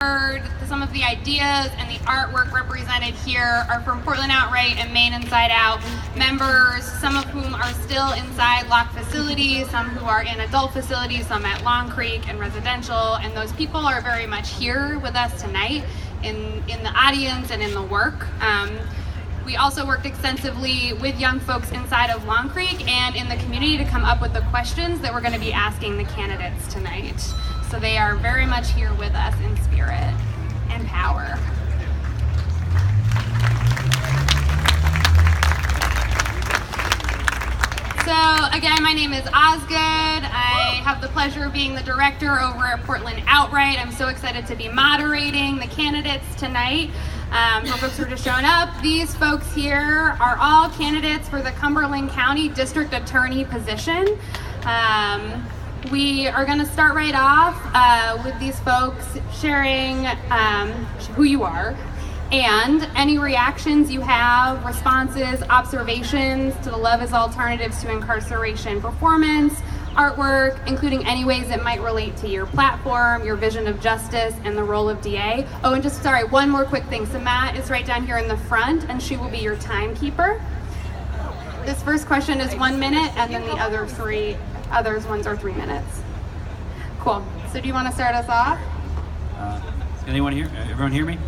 Some of the ideas and the artwork represented here are from Portland Outright and Maine Inside Out members, some of whom are still inside locked facilities, some who are in adult facilities, some at Long Creek and residential, and those people are very much here with us tonight in the audience and in the work. We also worked extensively with young folks inside of Long Creek and in the community to come up with the questions that we're going to be asking the candidates tonight. So they are very much here with us in spirit and power. So again, my name is Osgood. I have the pleasure of being the director over at Portland Outright. I'm so excited to be moderating the candidates tonight. For folks who are just showing up, these folks here are all candidates for the Cumberland County District Attorney position. We are going to start right off with these folks sharing who you are and any reactions you have, responses, observations to the Love is Alternatives to Incarceration performance, artwork, including any ways it might relate to your platform, your vision of justice, and the role of DA. Oh, and just, sorry, one more quick thing. So Matt is right down here in the front, and she will be your timekeeper. This first question is 1 minute, and then the other ones are 3 minutes. Cool. So do you want to start us off? Anyone here? Everyone hear me?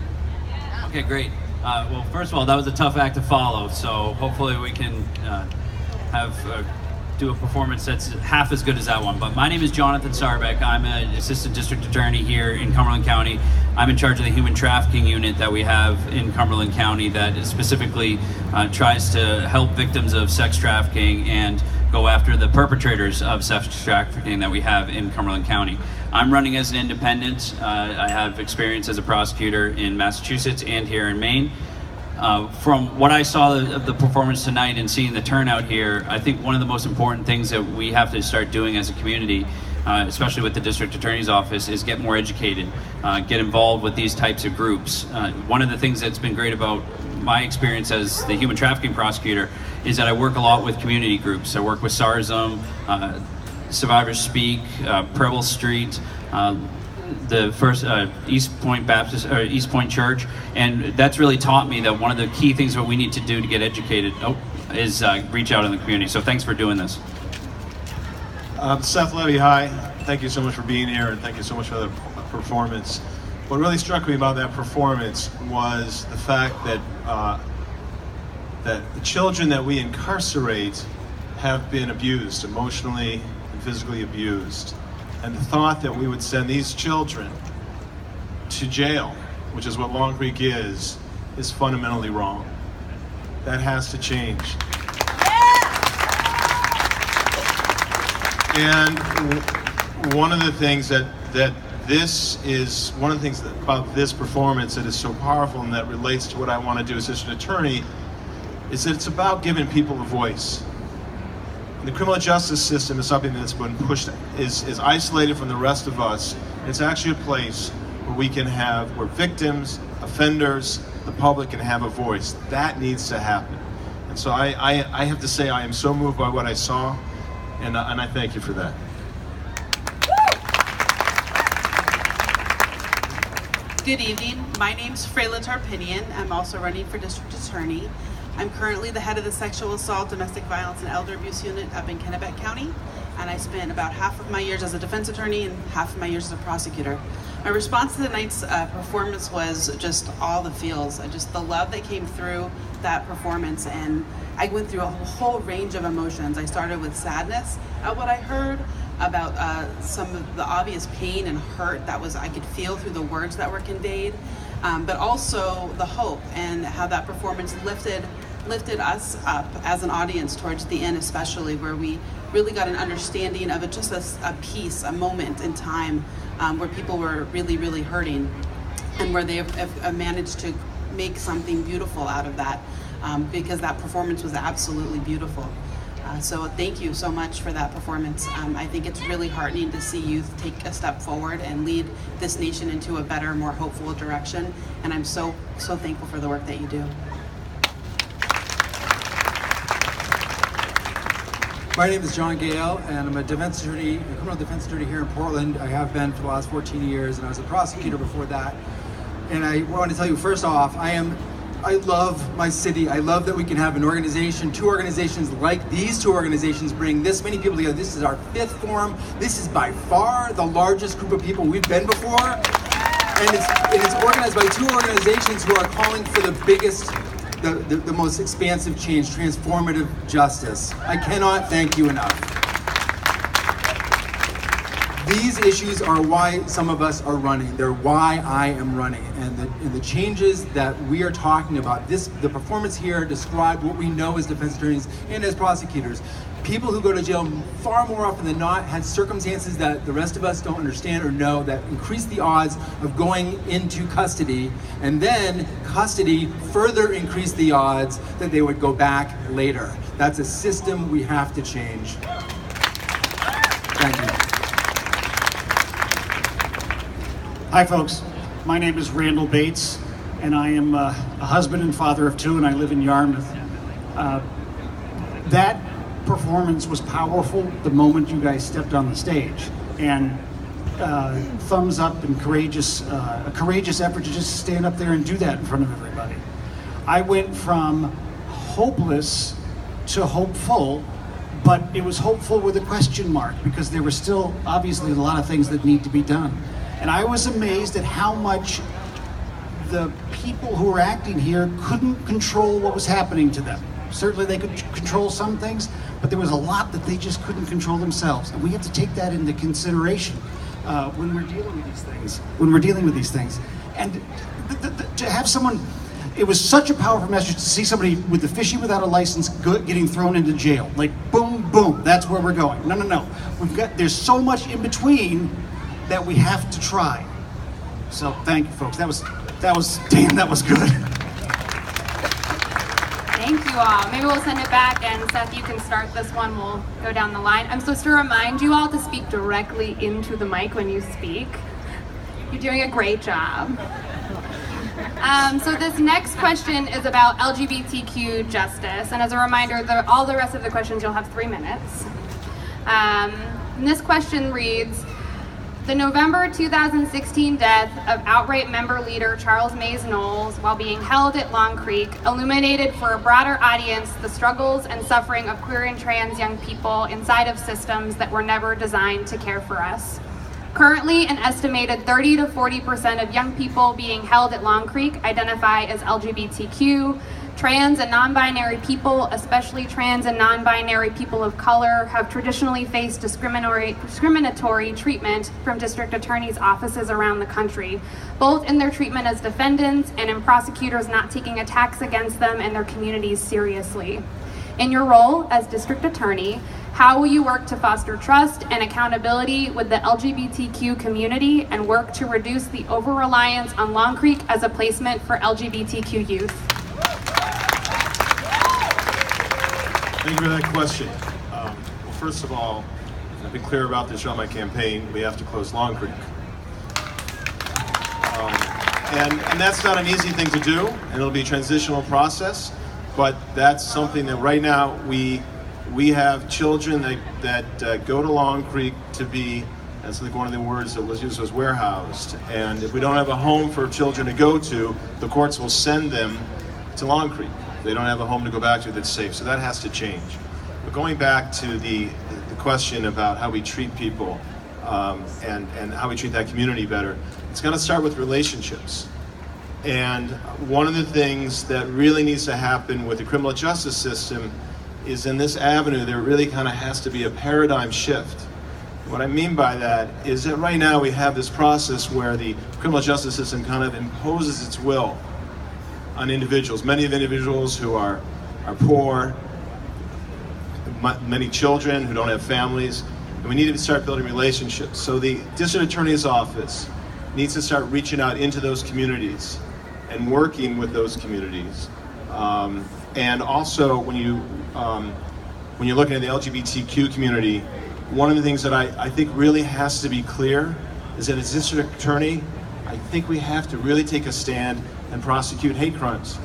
Okay, great. Well, first of all, that was a tough act to follow, so hopefully we can do a performance that's half as good as that one. But my name is Jonathan Sahrbeck. I'm an assistant district attorney here in Cumberland County. I'm in charge of the human trafficking unit that we have in Cumberland County that specifically tries to help victims of sex trafficking and go after the perpetrators of sex trafficking that we have in Cumberland County. I'm running as an independent. I have experience as a prosecutor in Massachusetts and here in Maine. From what I saw of the performance tonight and seeing the turnout here, I think one of the most important things that we have to start doing as a community, especially with the district attorney's office, is get more educated, get involved with these types of groups. One of the things that's been great about my experience as the human trafficking prosecutor is that I work a lot with community groups. I work with SARZM, Survivors Speak, Preble Street, the first East Point Baptist or East Point Church, and that's really taught me that one of the key things that we need to do to get educated is reach out in the community. So thanks for doing this. Seth, Levy, hi. Thank you so much for being here, and thank you so much for the performance. What really struck me about that performance was the fact that that the children that we incarcerate have been abused, emotionally and physically abused. And the thought that we would send these children to jail, which is what Long Creek is fundamentally wrong. That has to change. And one of the things about this performance that is so powerful and that relates to what I want to do as district attorney is that it's about giving people a voice. The criminal justice system is something that's been pushed, is isolated from the rest of us. It's actually a place where victims, offenders, the public can have a voice. That needs to happen. And so I have to say I am so moved by what I saw, and I thank you for that. Good evening. My name's Frayla Tarpinian. I'm also running for district attorney. I'm currently the head of the Sexual Assault, Domestic Violence, and Elder Abuse Unit up in Kennebec County, and I spent about half of my years as a defense attorney and half of my years as a prosecutor. My response to tonight's performance was just all the feels, just the love that came through that performance, and I went through a whole range of emotions. I started with sadness at what I heard about some of the obvious pain and hurt that I could feel through the words that were conveyed, but also the hope and how that performance lifted us up as an audience towards the end, especially where we really got an understanding of just a piece, a moment in time where people were really, really hurting, and where they have managed to make something beautiful out of that, because that performance was absolutely beautiful. So thank you so much for that performance. I think it's really heartening to see youth take a step forward and lead this nation into a better, more hopeful direction. And I'm so thankful for the work that you do. My name is John Gale, and I'm a defense attorney, a criminal defense attorney here in Portland. I have been for the last 14 years, and I was a prosecutor before that. And I want to tell you, first off, I love my city. I love that we can have an organization, two organizations like these two organizations bring this many people together. This is our 5th forum. This is by far the largest group of people we've been before. And it's organized by two organizations who are calling for the biggest, the most expansive change, transformative justice. I cannot thank you enough. These issues are why some of us are running. They're why I am running. And the changes that we are talking about, the performance here described what we know as defense attorneys and as prosecutors. People who go to jail far more often than not had circumstances that the rest of us don't understand or know that increase the odds of going into custody, and then custody further increased the odds that they would go back later. That's a system we have to change. Thank you. Hi folks, my name is Randall Bates, and I am a husband and father of 2, and I live in Yarmouth. That performance was powerful the moment you guys stepped on the stage, and thumbs up and a courageous effort to just stand up there and do that in front of everybody. I went from hopeless to hopeful, but it was hopeful with a question mark because there were still obviously a lot of things that need to be done. And I was amazed at how much the people who were acting here couldn't control what was happening to them. Certainly they could control some things, but there was a lot that they just couldn't control themselves. And we have to take that into consideration when we're dealing with these things. And to have someone, it was such a powerful message to see somebody with the fishing without a license getting thrown into jail. Like boom, boom, that's where we're going. No. There's so much in between that we have to try. So thank you, folks. That was good. Thank you all. Maybe we'll send it back, and Seth, you can start this one. We'll go down the line. I'm supposed to remind you all to speak directly into the mic when you speak. You're doing a great job. So this next question is about LGBTQ justice, and as a reminder, all the rest of the questions you'll have 3 minutes. And this question reads, the November 2016 death of outright member leader Charles Mays Knowles while being held at Long Creek illuminated for a broader audience the struggles and suffering of queer and trans young people inside of systems that were never designed to care for us. Currently, an estimated 30 to 40% of young people being held at Long Creek identify as LGBTQ. Trans and non-binary people, especially trans and non-binary people of color, have traditionally faced discriminatory treatment from district attorneys' offices around the country, both in their treatment as defendants and in prosecutors not taking attacks against them and their communities seriously. In your role as district attorney, how will you work to foster trust and accountability with the LGBTQ community and work to reduce the over-reliance on Long Creek as a placement for LGBTQ youth? Thank you for that question. Well, first of all, I've been clear about this on my campaign. We have to close Long Creek. And that's not an easy thing to do, and it'll be a transitional process, but that's something that right now we have children that go to Long Creek to be, that's like one of the words that was used, was warehoused. And if we don't have a home for children to go to, the courts will send them to Long Creek. They don't have a home to go back to that's safe, so that has to change. But going back to the question about how we treat people and how we treat that community better, it's got to start with relationships. And one of the things that really needs to happen with the criminal justice system is in this avenue, there really kind of has to be a paradigm shift. What I mean by that is that right now we have this process where the criminal justice system kind of imposes its will on individuals, many of individuals who are poor, many children who don't have families, and we need to start building relationships. So the district attorney's office needs to start reaching out into those communities and working with those communities. And also when you're looking at the LGBTQ community, one of the things that I think really has to be clear is that as district attorney, I think we have to really take a stand and prosecute hate crimes.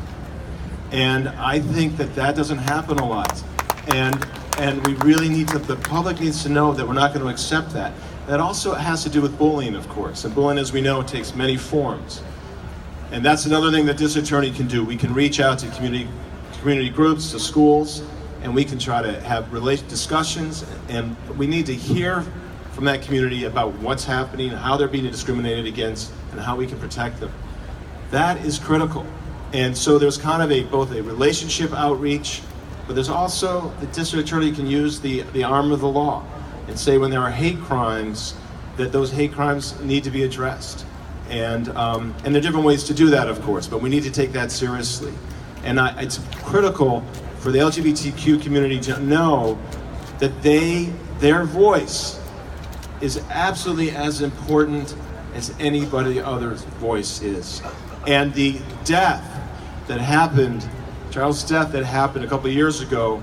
And I think that doesn't happen a lot. And And we really need to, the public needs to know that we're not going to accept that. That also has to do with bullying, of course. And bullying, as we know, takes many forms. And that's another thing that this attorney can do. We can reach out to community groups, to schools, and we can try to have discussions. And we need to hear from that community about what's happening, how they're being discriminated against, and how we can protect them. That is critical. And so there's kind of both a relationship outreach, but there's also, the district attorney can use the arm of the law and say when there are hate crimes, that those hate crimes need to be addressed. And there are different ways to do that, of course, but we need to take that seriously. And it's critical for the LGBTQ community to know that their voice is absolutely as important as anybody else's voice is. And the death that happened, Charles' death that happened a couple of years ago,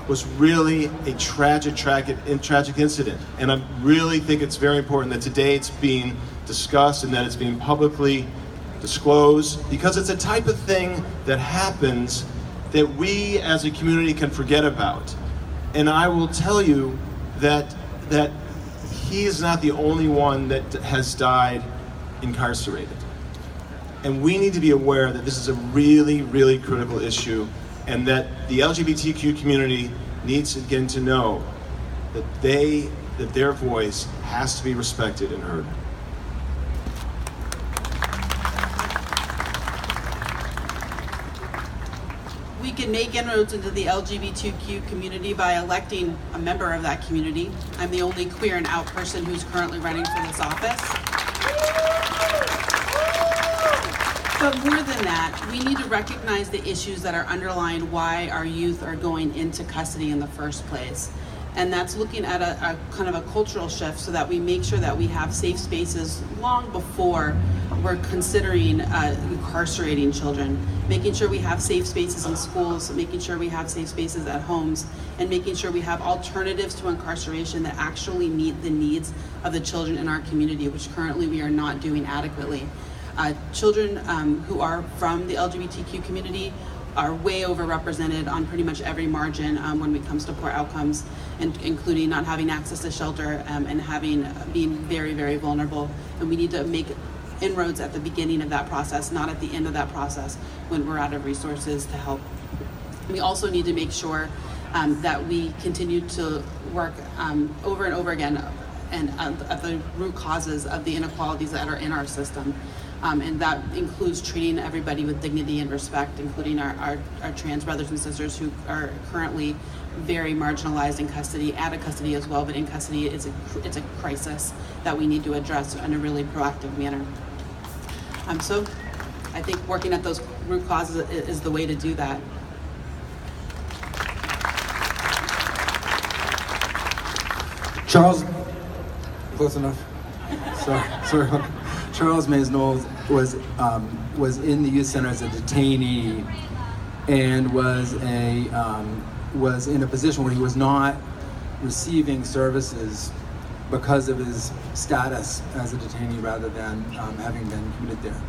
was really a tragic incident. And I really think it's very important that today it's being discussed and that it's being publicly disclosed, because it's a type of thing that happens that we as a community can forget about. And I will tell you that he is not the only one that has died incarcerated. And we need to be aware that this is a really, really critical issue, and that the LGBTQ community needs again to know that their voice has to be respected and heard. We can make inroads into the LGBTQ community by electing a member of that community. I'm the only queer and out person who's currently running for this office. But more than that, we need to recognize the issues that are underlying why our youth are going into custody in the first place. And that's looking at a kind of a cultural shift so that we make sure that we have safe spaces long before we're considering incarcerating children. Making sure we have safe spaces in schools, making sure we have safe spaces at homes, and making sure we have alternatives to incarceration that actually meet the needs of the children in our community, which currently we are not doing adequately. Children who are from the LGBTQ community are way overrepresented on pretty much every margin when it comes to poor outcomes, and including not having access to shelter and being very, very vulnerable. And we need to make inroads at the beginning of that process, not at the end of that process when we're out of resources to help. We also need to make sure that we continue to work over and over again and at the root causes of the inequalities that are in our system. And that includes treating everybody with dignity and respect, including our trans brothers and sisters who are currently very marginalized in custody, out of custody as well, but in custody it's a crisis that we need to address in a really proactive manner. So I think working at those root causes is the way to do that. Charles, close enough. Sorry. Charles Mays-Knowles was in the youth center as a detainee, and was in a position where he was not receiving services because of his status as a detainee rather than having been committed there.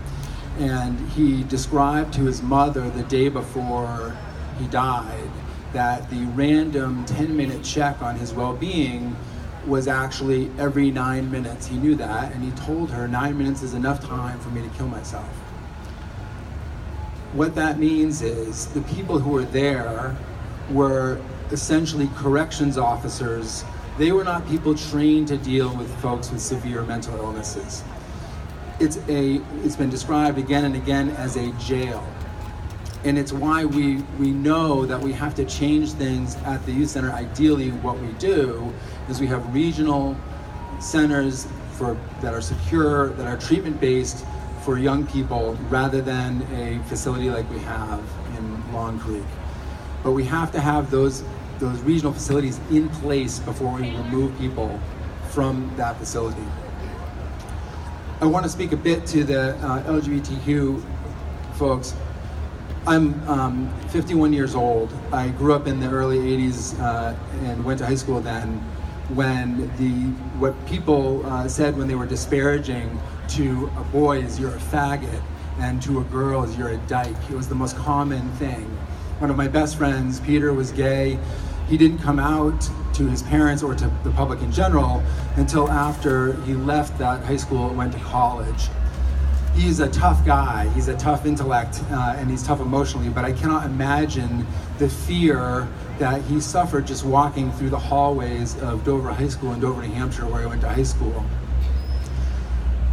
And he described to his mother the day before he died that the random 10-minute check on his well-being was actually every 9 minutes. He knew that, and he told her 9 minutes is enough time for me to kill myself. What that means is the people who were there were essentially corrections officers. They were not people trained to deal with folks with severe mental illnesses. It's been described again and again as a jail. And it's why we know that we have to change things at the youth center. Ideally, what we do is we have regional centers that are secure, that are treatment-based for young people, rather than a facility like we have in Long Creek. But we have to have those regional facilities in place before we remove people from that facility. I want to speak a bit to the LGBTQ folks. I'm 51 years old. I grew up in the early 80s and went to high school then, when what people said when they were disparaging to a boy is you're a faggot, and to a girl is you're a dyke. It was the most common thing. One of my best friends, Peter, was gay, He didn't come out to his parents or to the public in general until after he left that high school and went to college. He's a tough guy, he's a tough intellect, and he's tough emotionally, but I cannot imagine the fear that he suffered just walking through the hallways of Dover High School in Dover, New Hampshire, where he went to high school.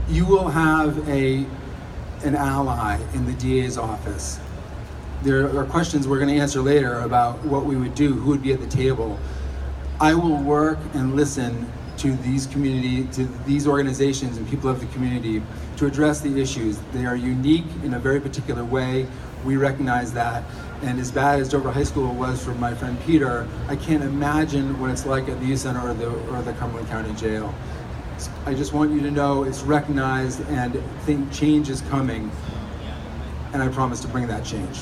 You will have an ally in the DA's office. There are questions we're going to answer later about what we would do, who would be at the table. I will work and listen to these organizations and people of the community to address the issues. They are unique in a very particular way. We recognize that. And as bad as Dover High School was for my friend Peter, I can't imagine what it's like at the youth center or the Cumberland County Jail. I just want you to know it's recognized and think change is coming. And I promise to bring that change.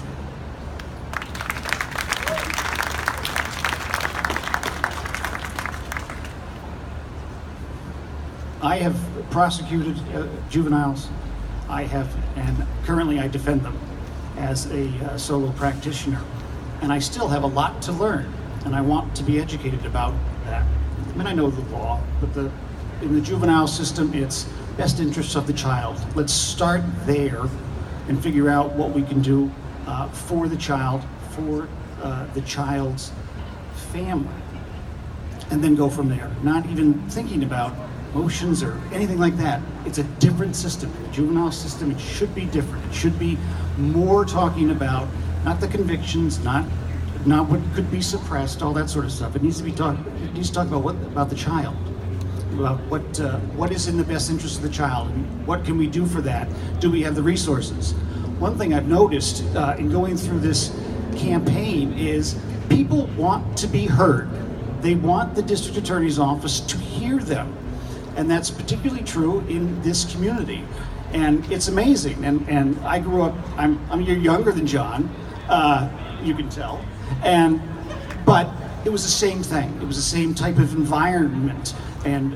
I have prosecuted juveniles. And currently I defend them as a solo practitioner. And I still have a lot to learn, and I want to be educated about that. I mean, I know the law, but in the juvenile system, it's best interests of the child. Let's start there and figure out what we can do for the child, for the child's family, and then go from there. Not even thinking about motions or anything like that. It's a different system. The juvenile system, it should be different. It should be more talking about not the convictions, not what could be suppressed, all that sort of stuff. It needs to talk about the child, about what is in the best interest of the child, and what can we do for that? Do we have the resources? One thing I've noticed in going through this campaign is people want to be heard. They want the district attorney's office to hear them. And that's particularly true in this community. And it's amazing. And I grew up, I'm a year younger than John, you can tell. But it was the same thing. It was the same type of environment. And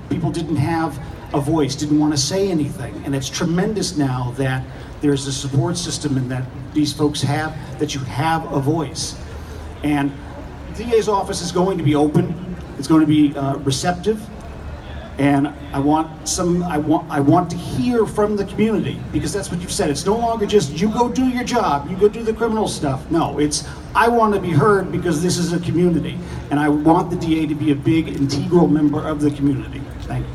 people didn't have a voice, didn't want to say anything. And it's tremendous now that there's a support system and that these folks have, that you have a voice. And the DA's office is going to be open. It's going to be receptive. And I want to hear from the community, because that's what you've said. It's no longer just you go do your job, you go do the criminal stuff. No, it's I want to be heard because this is a community, and I want the DA to be a big integral member of the community. Thank you.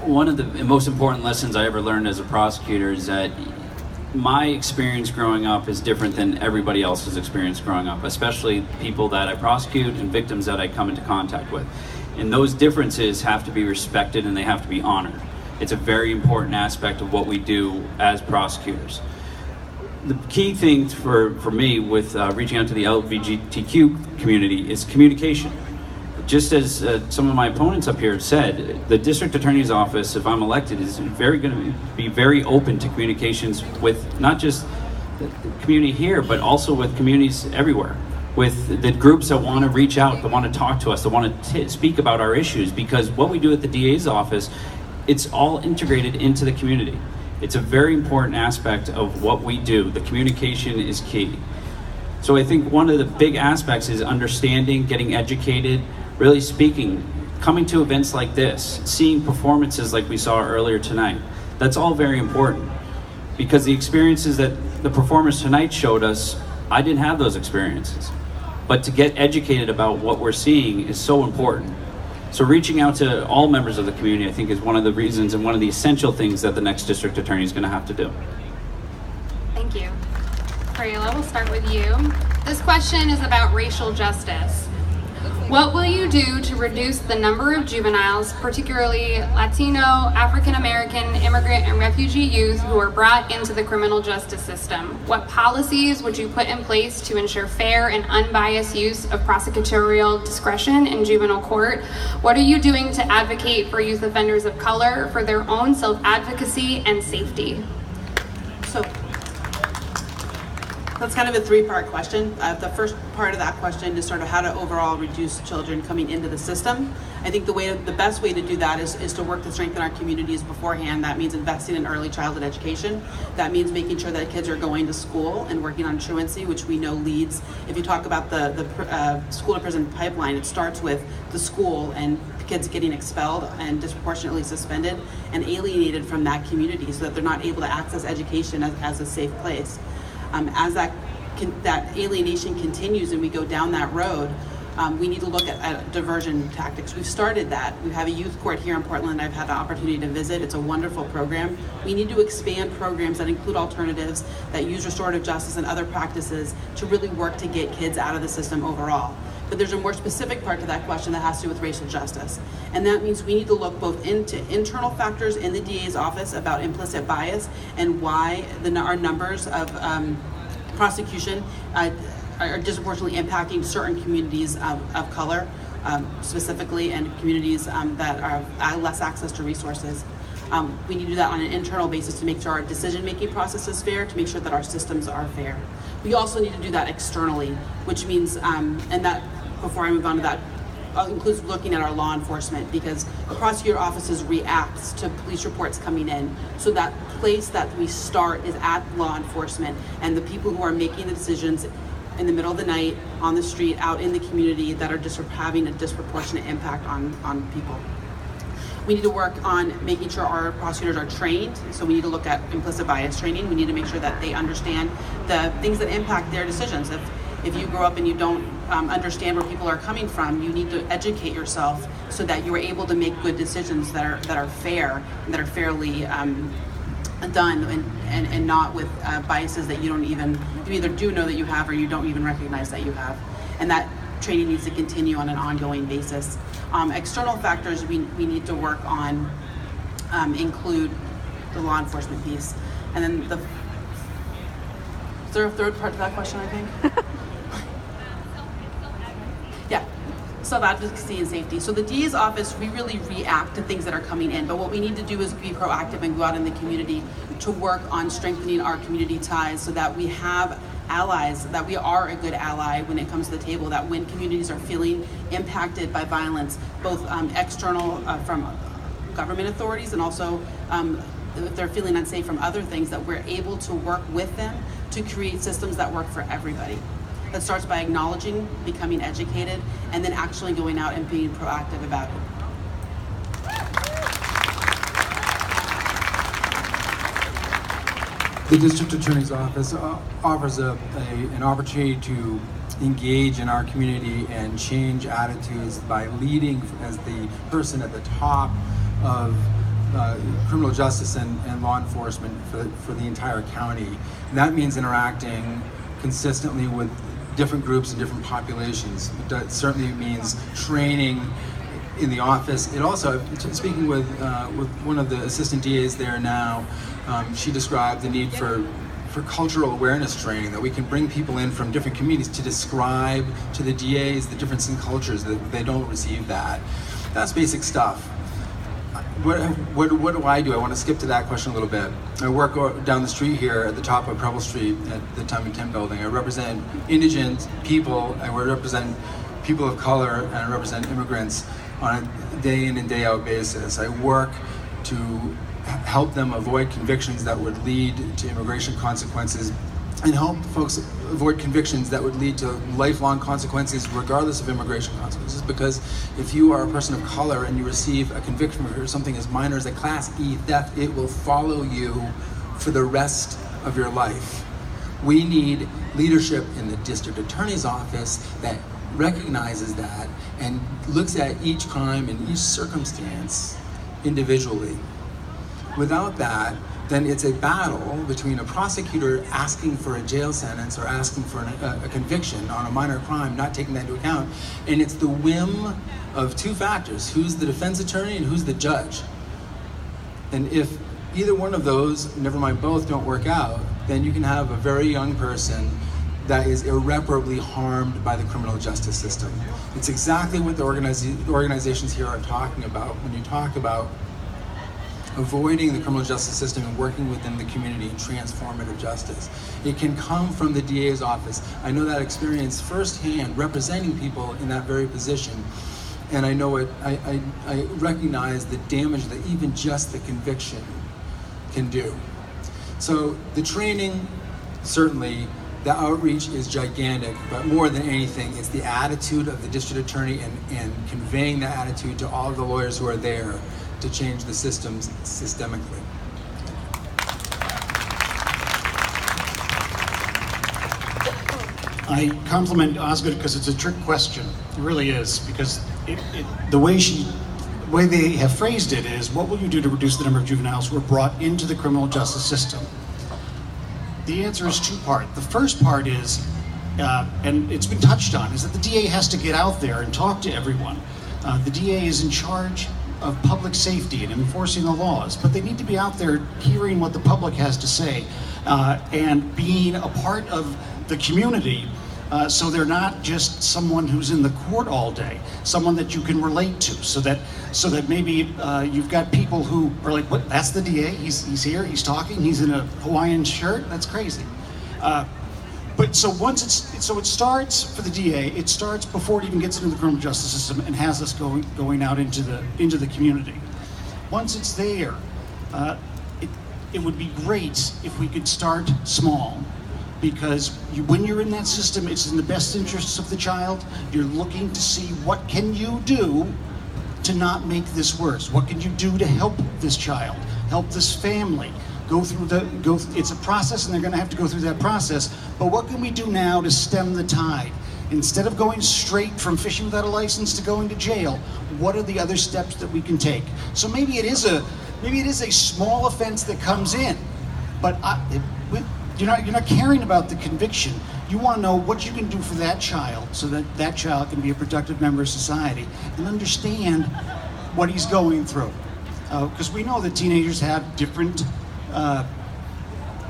One of the most important lessons I ever learned as a prosecutor is that my experience growing up is different than everybody else's experience growing up, especially people that I prosecute and victims that I come into contact with. And those differences have to be respected and they have to be honored. It's a very important aspect of what we do as prosecutors. The key thing for me with reaching out to the LGBTQ community is communication. Just as some of my opponents up here said, the district attorney's office, if I'm elected, is going to be very open to communications with not just the community here, but also with communities everywhere, with the groups that want to reach out, that want to talk to us, that want to speak about our issues, because what we do at the DA's office, it's all integrated into the community. It's a very important aspect of what we do. The communication is key. So I think one of the big aspects is understanding, getting educated, really speaking, coming to events like this, seeing performances like we saw earlier tonight. That's all very important, because the experiences that the performers tonight showed us, I didn't have those experiences. But to get educated about what we're seeing is so important. So reaching out to all members of the community, I think, is one of the reasons and one of the essential things that the next district attorney is going to have to do. Thank you. Frayla, we'll start with you. This question is about racial justice. What will you do to reduce the number of juveniles, particularly Latino, African American, immigrant, and refugee youth who are brought into the criminal justice system? What policies would you put in place to ensure fair and unbiased use of prosecutorial discretion in juvenile court? What are you doing to advocate for youth offenders of color for their own self-advocacy and safety? So, That's kind of a three-part question. The first part of that question is sort of how to overall reduce children coming into the system. I think the best way to do that is to work to strengthen our communities beforehand. That means investing in early childhood education. That means making sure that kids are going to school and working on truancy, which we know leads. If you talk about the school to prison pipeline, it starts with the school and kids getting expelled and disproportionately suspended and alienated from that community so that they're not able to access education as a safe place. As that alienation continues and we go down that road, we need to look at diversion tactics. We've started that. We have a youth court here in Portland I've had the opportunity to visit. It's a wonderful program. We need to expand programs that include alternatives, that use restorative justice and other practices to really work to get kids out of the system overall. But there's a more specific part to that question that has to do with racial justice. And that means we need to look both into internal factors in the DA's office about implicit bias and why our numbers of prosecution are disproportionately impacting certain communities of color, specifically, and communities that are less access to resources. We need to do that on an internal basis to make sure our decision-making process is fair, to make sure that our systems are fair. We also need to do that externally, which means, and that, before I move on to that, includes looking at our law enforcement, because the prosecutor offices reacts to police reports coming in. So that place that we start is at law enforcement and the people who are making the decisions in the middle of the night, on the street, out in the community, that are just having a disproportionate impact on people. We need to work on making sure our prosecutors are trained. So we need to look at implicit bias training. We need to make sure that they understand the things that impact their decisions. If you grow up and you don't understand where people are coming from, you need to educate yourself so that you are able to make good decisions that are fair and that are fairly done and not with biases that you either do know that you have or you don't even recognize that you have. And that training needs to continue on an ongoing basis. External factors we need to work on include the law enforcement piece. And then is there a third part to that question, I think? Yeah, self-advocacy and safety. So the DA's office, we really react to things that are coming in, but what we need to do is be proactive and go out in the community to work on strengthening our community ties so that we have allies, that we are a good ally when it comes to the table, that when communities are feeling impacted by violence, both external from government authorities and also if they're feeling unsafe from other things, that we're able to work with them to create systems that work for everybody. That starts by acknowledging, becoming educated, and then actually going out and being proactive about it. The District Attorney's Office offers an opportunity to engage in our community and change attitudes by leading as the person at the top of criminal justice and law enforcement for the entire county. And that means interacting consistently with different groups and different populations. That certainly means training in the office. It also, speaking with one of the assistant DAs there now, she described the need for cultural awareness training, that we can bring people in from different communities to describe to the DAs the difference in cultures, that they don't receive that. That's basic stuff. What do I do? I want to skip to that question a little bit. I work down the street here at the top of Preble Street at the Time and 10 building. I represent indigent people, I represent people of color, and I represent immigrants on a day in and day out basis. I work to help them avoid convictions that would lead to immigration consequences, and help folks avoid convictions that would lead to lifelong consequences regardless of immigration consequences. Because if you are a person of color and you receive a conviction for something as minor as a Class E theft, it will follow you for the rest of your life. We need leadership in the District Attorney's Office that recognizes that and looks at each crime and each circumstance individually. Without that, then it's a battle between a prosecutor asking for a jail sentence or asking for a conviction on a minor crime, not taking that into account, and it's the whim of two factors: who's the defense attorney and who's the judge. And if either one of those, never mind both, don't work out, then you can have a very young person that is irreparably harmed by the criminal justice system. It's exactly what the organizations here are talking about when you talk about avoiding the criminal justice system and working within the community in transformative justice. It can come from the DA's office. I know that experience firsthand, representing people in that very position. And I know I recognize the damage that even just the conviction can do. So the training, certainly, the outreach is gigantic, but more than anything, it's the attitude of the district attorney and conveying that attitude to all of the lawyers who are there to change the systems systemically. I compliment Osgood because it's a trick question. It really is, because the way they have phrased it is, what will you do to reduce the number of juveniles who are brought into the criminal justice system? The answer is two-part. The first part is, and it's been touched on, is that the DA has to get out there and talk to everyone. The DA is in charge of public safety and enforcing the laws, but they need to be out there hearing what the public has to say and being a part of the community, so they're not just someone who's in the court all day, someone that you can relate to, so that maybe you've got people who are like, what, that's the DA, he's here, he's talking, he's in a Hawaiian shirt, that's crazy. But so it starts for the DA, it starts before it even gets into the criminal justice system and has us going out into the community. Once it's there, it would be great if we could start small. Because when you're in that system, it's in the best interests of the child. You're looking to see, what can you do to not make this worse? What can you do to help this child, help this family? It's a process, and they're going to have to go through that process. But what can we do now to stem the tide? Instead of going straight from fishing without a license to going to jail, what are the other steps that we can take? So maybe it is a small offense that comes in, but you're not caring about the conviction. You want to know what you can do for that child so that that child can be a productive member of society and understand what he's going through. Because we know that teenagers have different,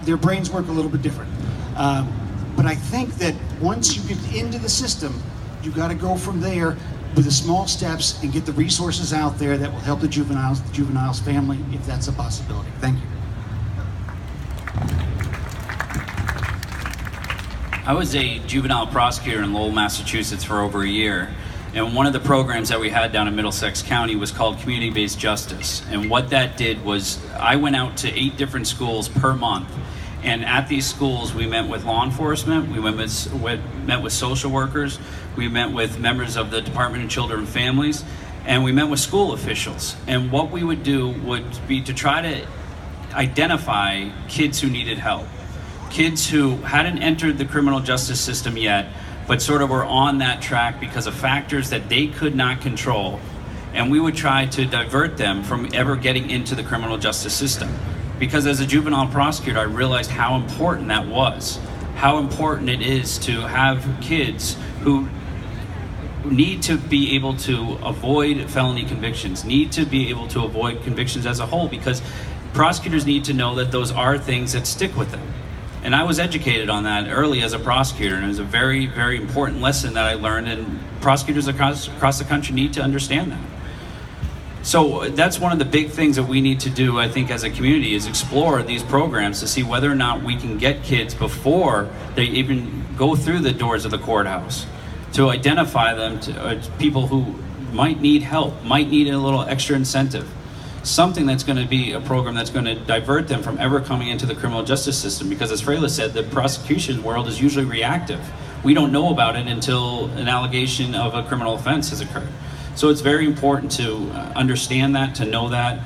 their brains work a little bit different. But I think that once you get into the system, you got to go from there with the small steps and get the resources out there that will help the juvenile's family, if that's a possibility. Thank you. I was a juvenile prosecutor in Lowell, Massachusetts for over a year, and one of the programs that we had down in Middlesex County was called Community-Based Justice. And what that did was, I went out to 8 different schools per month, and at these schools we met with law enforcement, we met with social workers, we met with members of the Department of Children and Families, and we met with school officials. And what we would do would be to try to identify kids who needed help. Kids who hadn't entered the criminal justice system yet, but sort of were on that track because of factors that they could not control. And we would try to divert them from ever getting into the criminal justice system. Because as a juvenile prosecutor, I realized how important that was. How important it is to have kids who need to be able to avoid felony convictions, need to be able to avoid convictions as a whole, because prosecutors need to know that those are things that stick with them. And I was educated on that early as a prosecutor, and it was a very, very important lesson that I learned, and prosecutors across the country need to understand that. So that's one of the big things that we need to do, I think, as a community, is explore these programs to see whether or not we can get kids before they even go through the doors of the courthouse, to identify them to people who might need help, might need a little extra incentive. Something that's going to be a program that's going to divert them from ever coming into the criminal justice system, because as Frayla said, the prosecution world is usually reactive. We don't know about it until an allegation of a criminal offense has occurred. So it's very important to understand that, to know that,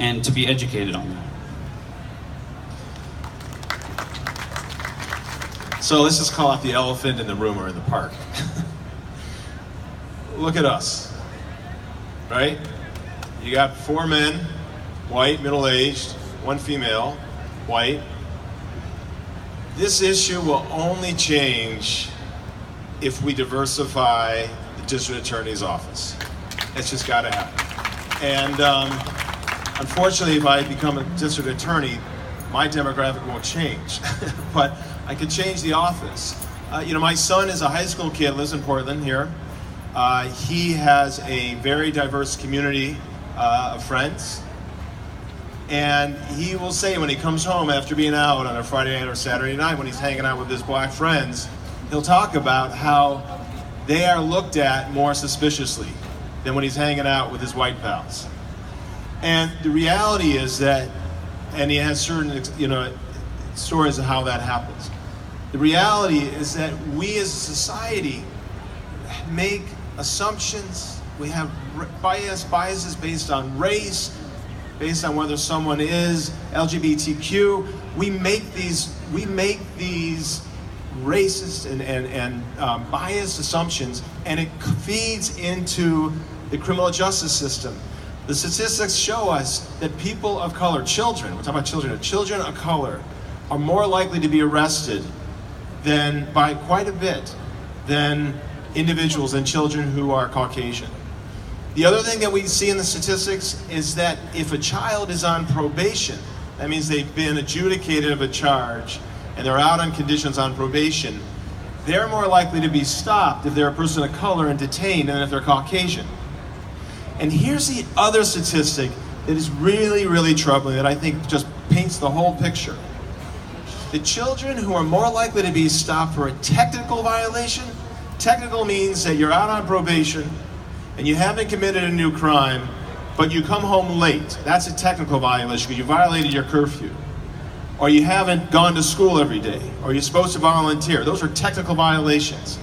and to be educated on that. So let's just call out the elephant in the room or in the park. Look at us, right? You got 4 men, white, middle-aged, 1 female, white. This issue will only change if we diversify the district attorney's office. It's just got to happen. And unfortunately, if I become a district attorney, my demographic won't change. But I could change the office. My son is a high school kid, lives in Portland here. He has a very diverse community of friends. And he will say when he comes home after being out on a Friday night or Saturday night when he's hanging out with his black friends, he'll talk about how they are looked at more suspiciously than when he's hanging out with his white pals. And the reality is that, and he has certain, stories of how that happens. The reality is that we as a society make assumptions. We have biases based on race, based on whether someone is LGBTQ. We make these racist and biased assumptions, and it feeds into the criminal justice system. The statistics show us that people of color, children, we're talking about children of color, are more likely to be arrested by quite a bit than individuals and children who are Caucasian. The other thing that we see in the statistics is that if a child is on probation, that means they've been adjudicated of a charge and they're out on conditions on probation, they're more likely to be stopped if they're a person of color and detained than if they're Caucasian. And here's the other statistic that is really, really troubling that I think just paints the whole picture. The children who are more likely to be stopped for a technical violation, technical means that you're out on probation and you haven't committed a new crime, but you come home late. That's a technical violation because you violated your curfew. Or you haven't gone to school every day, or you're supposed to volunteer. Those are technical violations.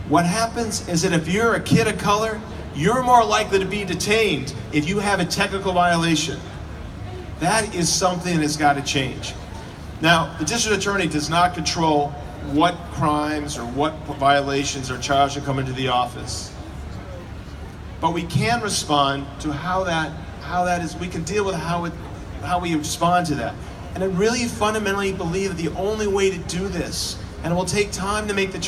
What happens is that if you're a kid of color, you're more likely to be detained if you have a technical violation. That is something that's got to change. Now, the district attorney does not control what crimes or what violations are charged to come into the office. But we can respond to how that is, we can deal with how we respond to that. And I really fundamentally believe that the only way to do this, and it will take time to make the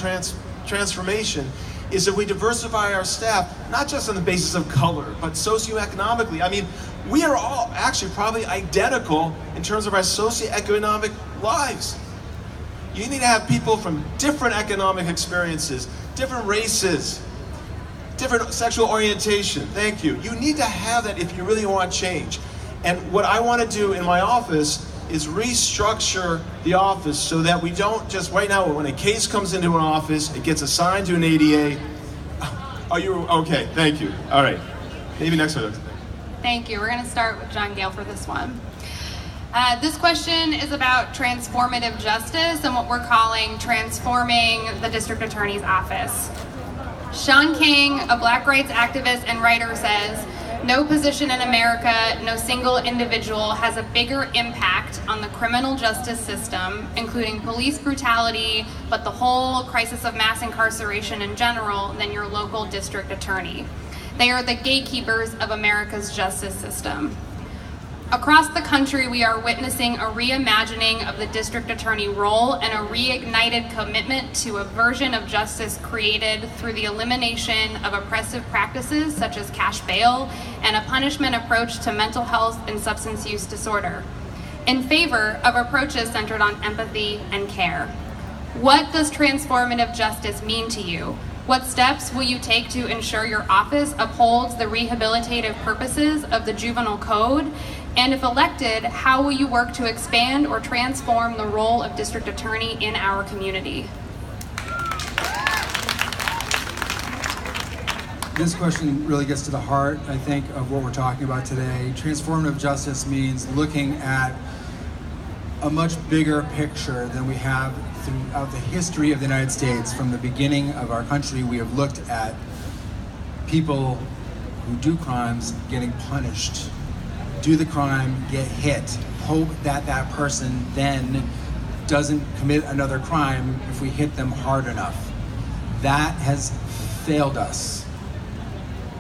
transformation, is if we diversify our staff, not just on the basis of color, but socioeconomically. I mean, we are all actually probably identical in terms of our socioeconomic lives. You need to have people from different economic experiences, different races, different sexual orientation. Thank you. You need to have that if you really want change. And what I want to do in my office is restructure the office so that we don't just, right now, when a case comes into an office, it gets assigned to an ADA. Are you, okay, thank you. All right, maybe next one. Thank you. We're going to start with John Gale for this one. This question is about transformative justice and what we're calling transforming the district attorney's office. Sean King, a black rights activist and writer, says, "No position in America, no single individual has a bigger impact on the criminal justice system, including police brutality, but the whole crisis of mass incarceration in general, than your local district attorney. They are the gatekeepers of America's justice system." Across the country, we are witnessing a reimagining of the district attorney role and a reignited commitment to a version of justice created through the elimination of oppressive practices such as cash bail and a punishment approach to mental health and substance use disorder, in favor of approaches centered on empathy and care. What does transformative justice mean to you? What steps will you take to ensure your office upholds the rehabilitative purposes of the Juvenile Code? And if elected, how will you work to expand or transform the role of district attorney in our community? This question really gets to the heart, I think, of what we're talking about today. Transformative justice means looking at a much bigger picture than we have throughout the history of the United States. From the beginning of our country, we have looked at people who do crimes getting punished. Do the crime, get hit, hope that that person then doesn't commit another crime if we hit them hard enough. That has failed us.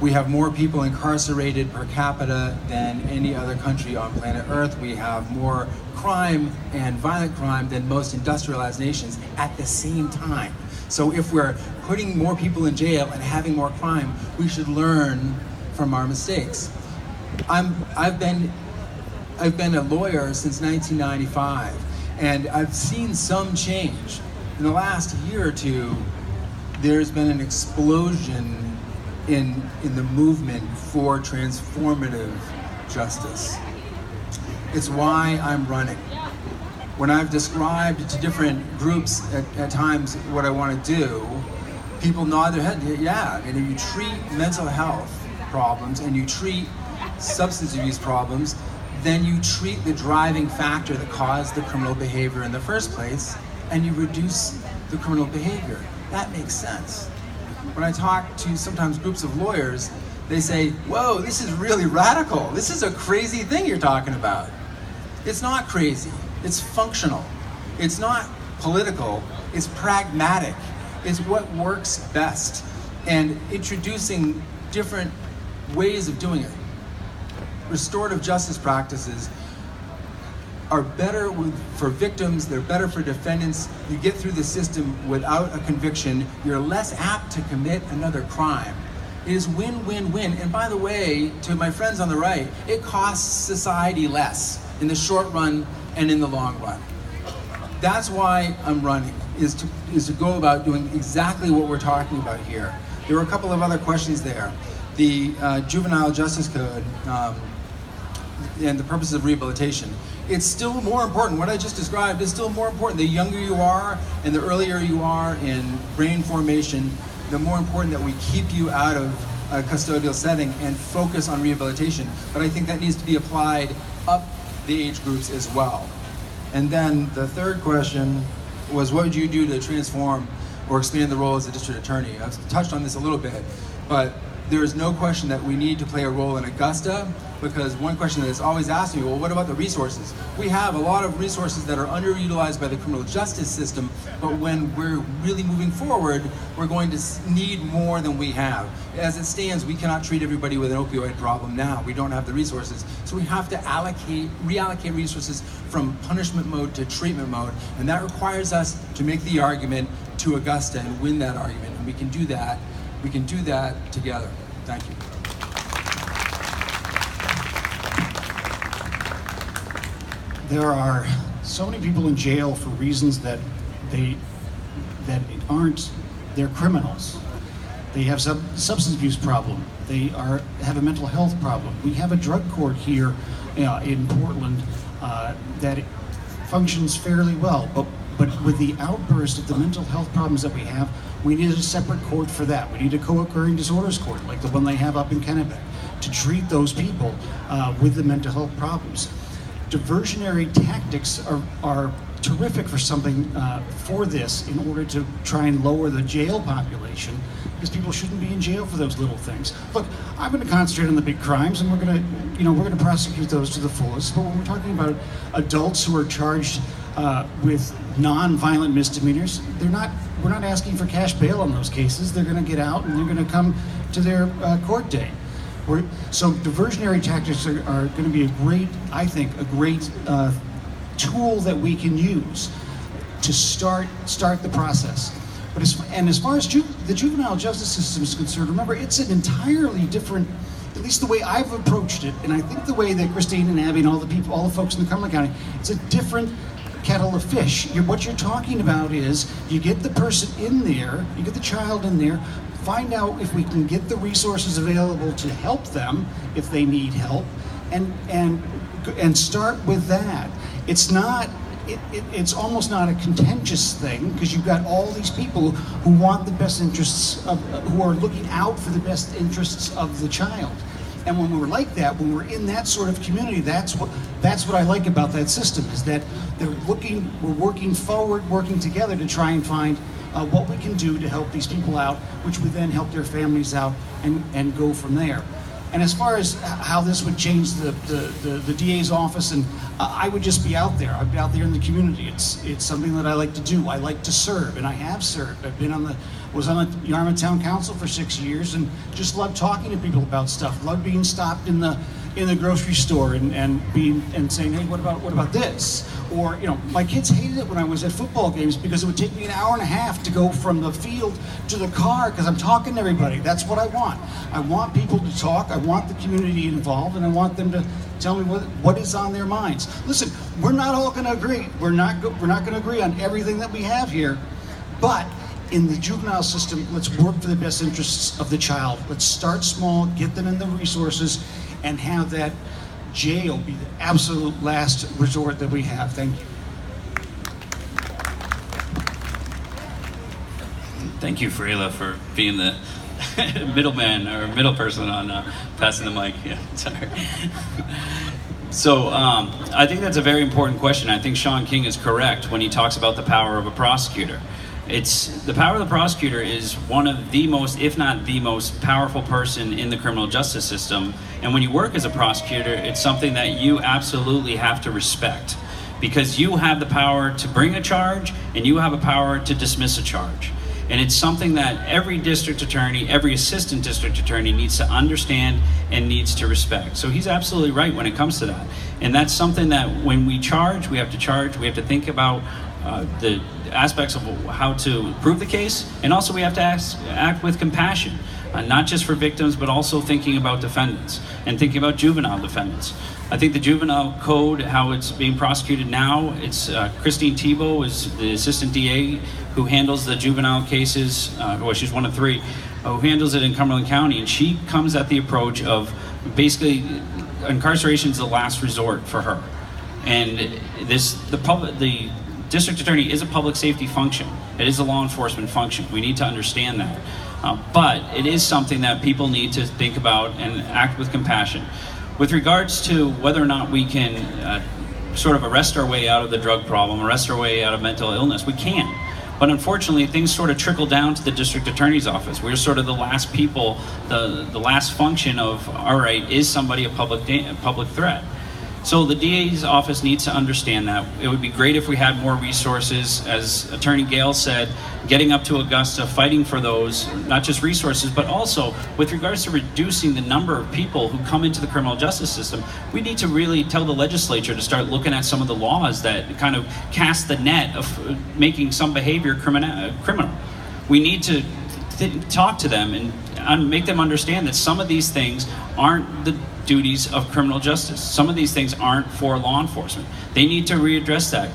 We have more people incarcerated per capita than any other country on planet Earth. We have more crime and violent crime than most industrialized nations at the same time. So if we're putting more people in jail and having more crime, we should learn from our mistakes. I've been a lawyer since 1995, and I've seen some change. In the last year or two, there's been an explosion in the movement for transformative justice. It's why I'm running. When I've described to different groups at times what I want to do, people nod their head, yeah, and if you treat mental health problems and you treat substance abuse problems, then you treat the driving factor that caused the criminal behavior in the first place, and you reduce the criminal behavior. That makes sense. When I talk to sometimes groups of lawyers, they say, whoa, this is really radical. This is a crazy thing you're talking about. It's not crazy, it's functional. It's not political, it's pragmatic. It's what works best. And introducing different ways of doing it. Restorative justice practices are better for victims, they're better for defendants. You get through the system without a conviction, you're less apt to commit another crime. It is win-win-win. And by the way, to my friends on the right, it costs society less in the short run and in the long run. That's why I'm running, is to go about doing exactly what we're talking about here. There were a couple of other questions there. The Juvenile Justice Code and the purposes of rehabilitation. It's still more important. What I just described is still more important. The younger you are and the earlier you are in brain formation, the more important that we keep you out of a custodial setting and focus on rehabilitation. But I think that needs to be applied up the age groups as well. And then the third question was, what would you do to transform or expand the role as a district attorney? I've touched on this a little bit, but there is no question that we need to play a role in Augusta, because one question that is always asked me, well, what about the resources? We have a lot of resources that are underutilized by the criminal justice system, but when we're really moving forward, we're going to need more than we have. As it stands, we cannot treat everybody with an opioid problem now. We don't have the resources. So we have to reallocate resources from punishment mode to treatment mode, and that requires us to make the argument to Augusta and win that argument, and we can do that. We can do that together. Thank you. There are so many people in jail for reasons that they're criminals. They have substance abuse problem. They have a mental health problem. We have a drug court here in Portland that functions fairly well, but with the outburst of the mental health problems that we have, we need a separate court for that. We need a co-occurring disorders court, like the one they have up in Kennebec, to treat those people with the mental health problems. Diversionary tactics are terrific for something for this, in order to try and lower the jail population, because people shouldn't be in jail for those little things. Look, I'm going to concentrate on the big crimes, and we're going to prosecute those to the fullest. But when we're talking about adults who are charged with non-violent misdemeanors, we're not asking for cash bail on those cases. They're going to get out and they're going to come to their court date. So diversionary tactics are going to be I think a great tool that we can use to start the process. But as far as the juvenile justice system is concerned, remember, it's an entirely different, at least the way I've approached it, and I think the way that Christine and Abby and all the folks in the Cumberland County, it's a different kettle of fish. What you're talking about is, you get the person in there, you get the child in there, find out if we can get the resources available to help them if they need help, and start with that. It's almost not a contentious thing, because you've got all these people who want the best interests who are looking out for the best interests of the child. And when we're like that, when we're in that sort of community, that's what I like about that system, is that we're working forward, working together to try and find what we can do to help these people out, which would then help their families out and go from there. And as far as how this would change the DA's office, and I would just be out there. I'd be out there in the community. It's something that I like to do. I like to serve, and I have served. I've been was on the Yarmouth Town Council for 6 years, and just loved talking to people about stuff. Loved being stopped in the grocery store and saying, hey, what about this? Or, my kids hated it when I was at football games, because it would take me an hour and a half to go from the field to the car, because I'm talking to everybody. That's what I want. I want people to talk. I want the community involved, and I want them to tell me what is on their minds. Listen, we're not all going to agree. We're not going to agree on everything that we have here, but in the juvenile system, let's work for the best interests of the child. Let's start small, get them in the resources, and have that jail be the absolute last resort that we have. Thank you. Thank you, Frayla, for being the middleman or middle person on passing the mic. Yeah, sorry. So I think that's a very important question. I think Sean King is correct when he talks about the power of a prosecutor. The power of the prosecutor is one of the most, if not the most powerful person in the criminal justice system. And when you work as a prosecutor, it's something that you absolutely have to respect, because you have the power to bring a charge and you have a power to dismiss a charge. And it's something that every district attorney, every assistant district attorney needs to understand and needs to respect. So he's absolutely right when it comes to that. And that's something that when we charge, we have to think about the aspects of how to prove the case, and also we have to act with compassion, not just for victims, but also thinking about defendants and thinking about juvenile defendants. I think the juvenile code, how it's being prosecuted now, it's Christine Tebow is the assistant DA who handles the juvenile cases, well, she's one of three, who handles it in Cumberland County, and she comes at the approach of basically incarceration is the last resort for her. And the district attorney is a public safety function. It is a law enforcement function. We need to understand that. But it is something that people need to think about and act with compassion. With regards to whether or not we can sort of arrest our way out of the drug problem, arrest our way out of mental illness, we can. But unfortunately, things sort of trickle down to the district attorney's office. We're sort of the last people, the last function of, all right, is somebody a public threat? So the DA's office needs to understand that. It would be great if we had more resources. As Attorney Gale said, getting up to Augusta, fighting for those, not just resources, but also with regards to reducing the number of people who come into the criminal justice system, we need to really tell the legislature to start looking at some of the laws that kind of cast the net of making some behavior criminal. We need to talk to them and make them understand that some of these things aren't the duties of criminal justice. Some of these things aren't for law enforcement. They need to readdress that.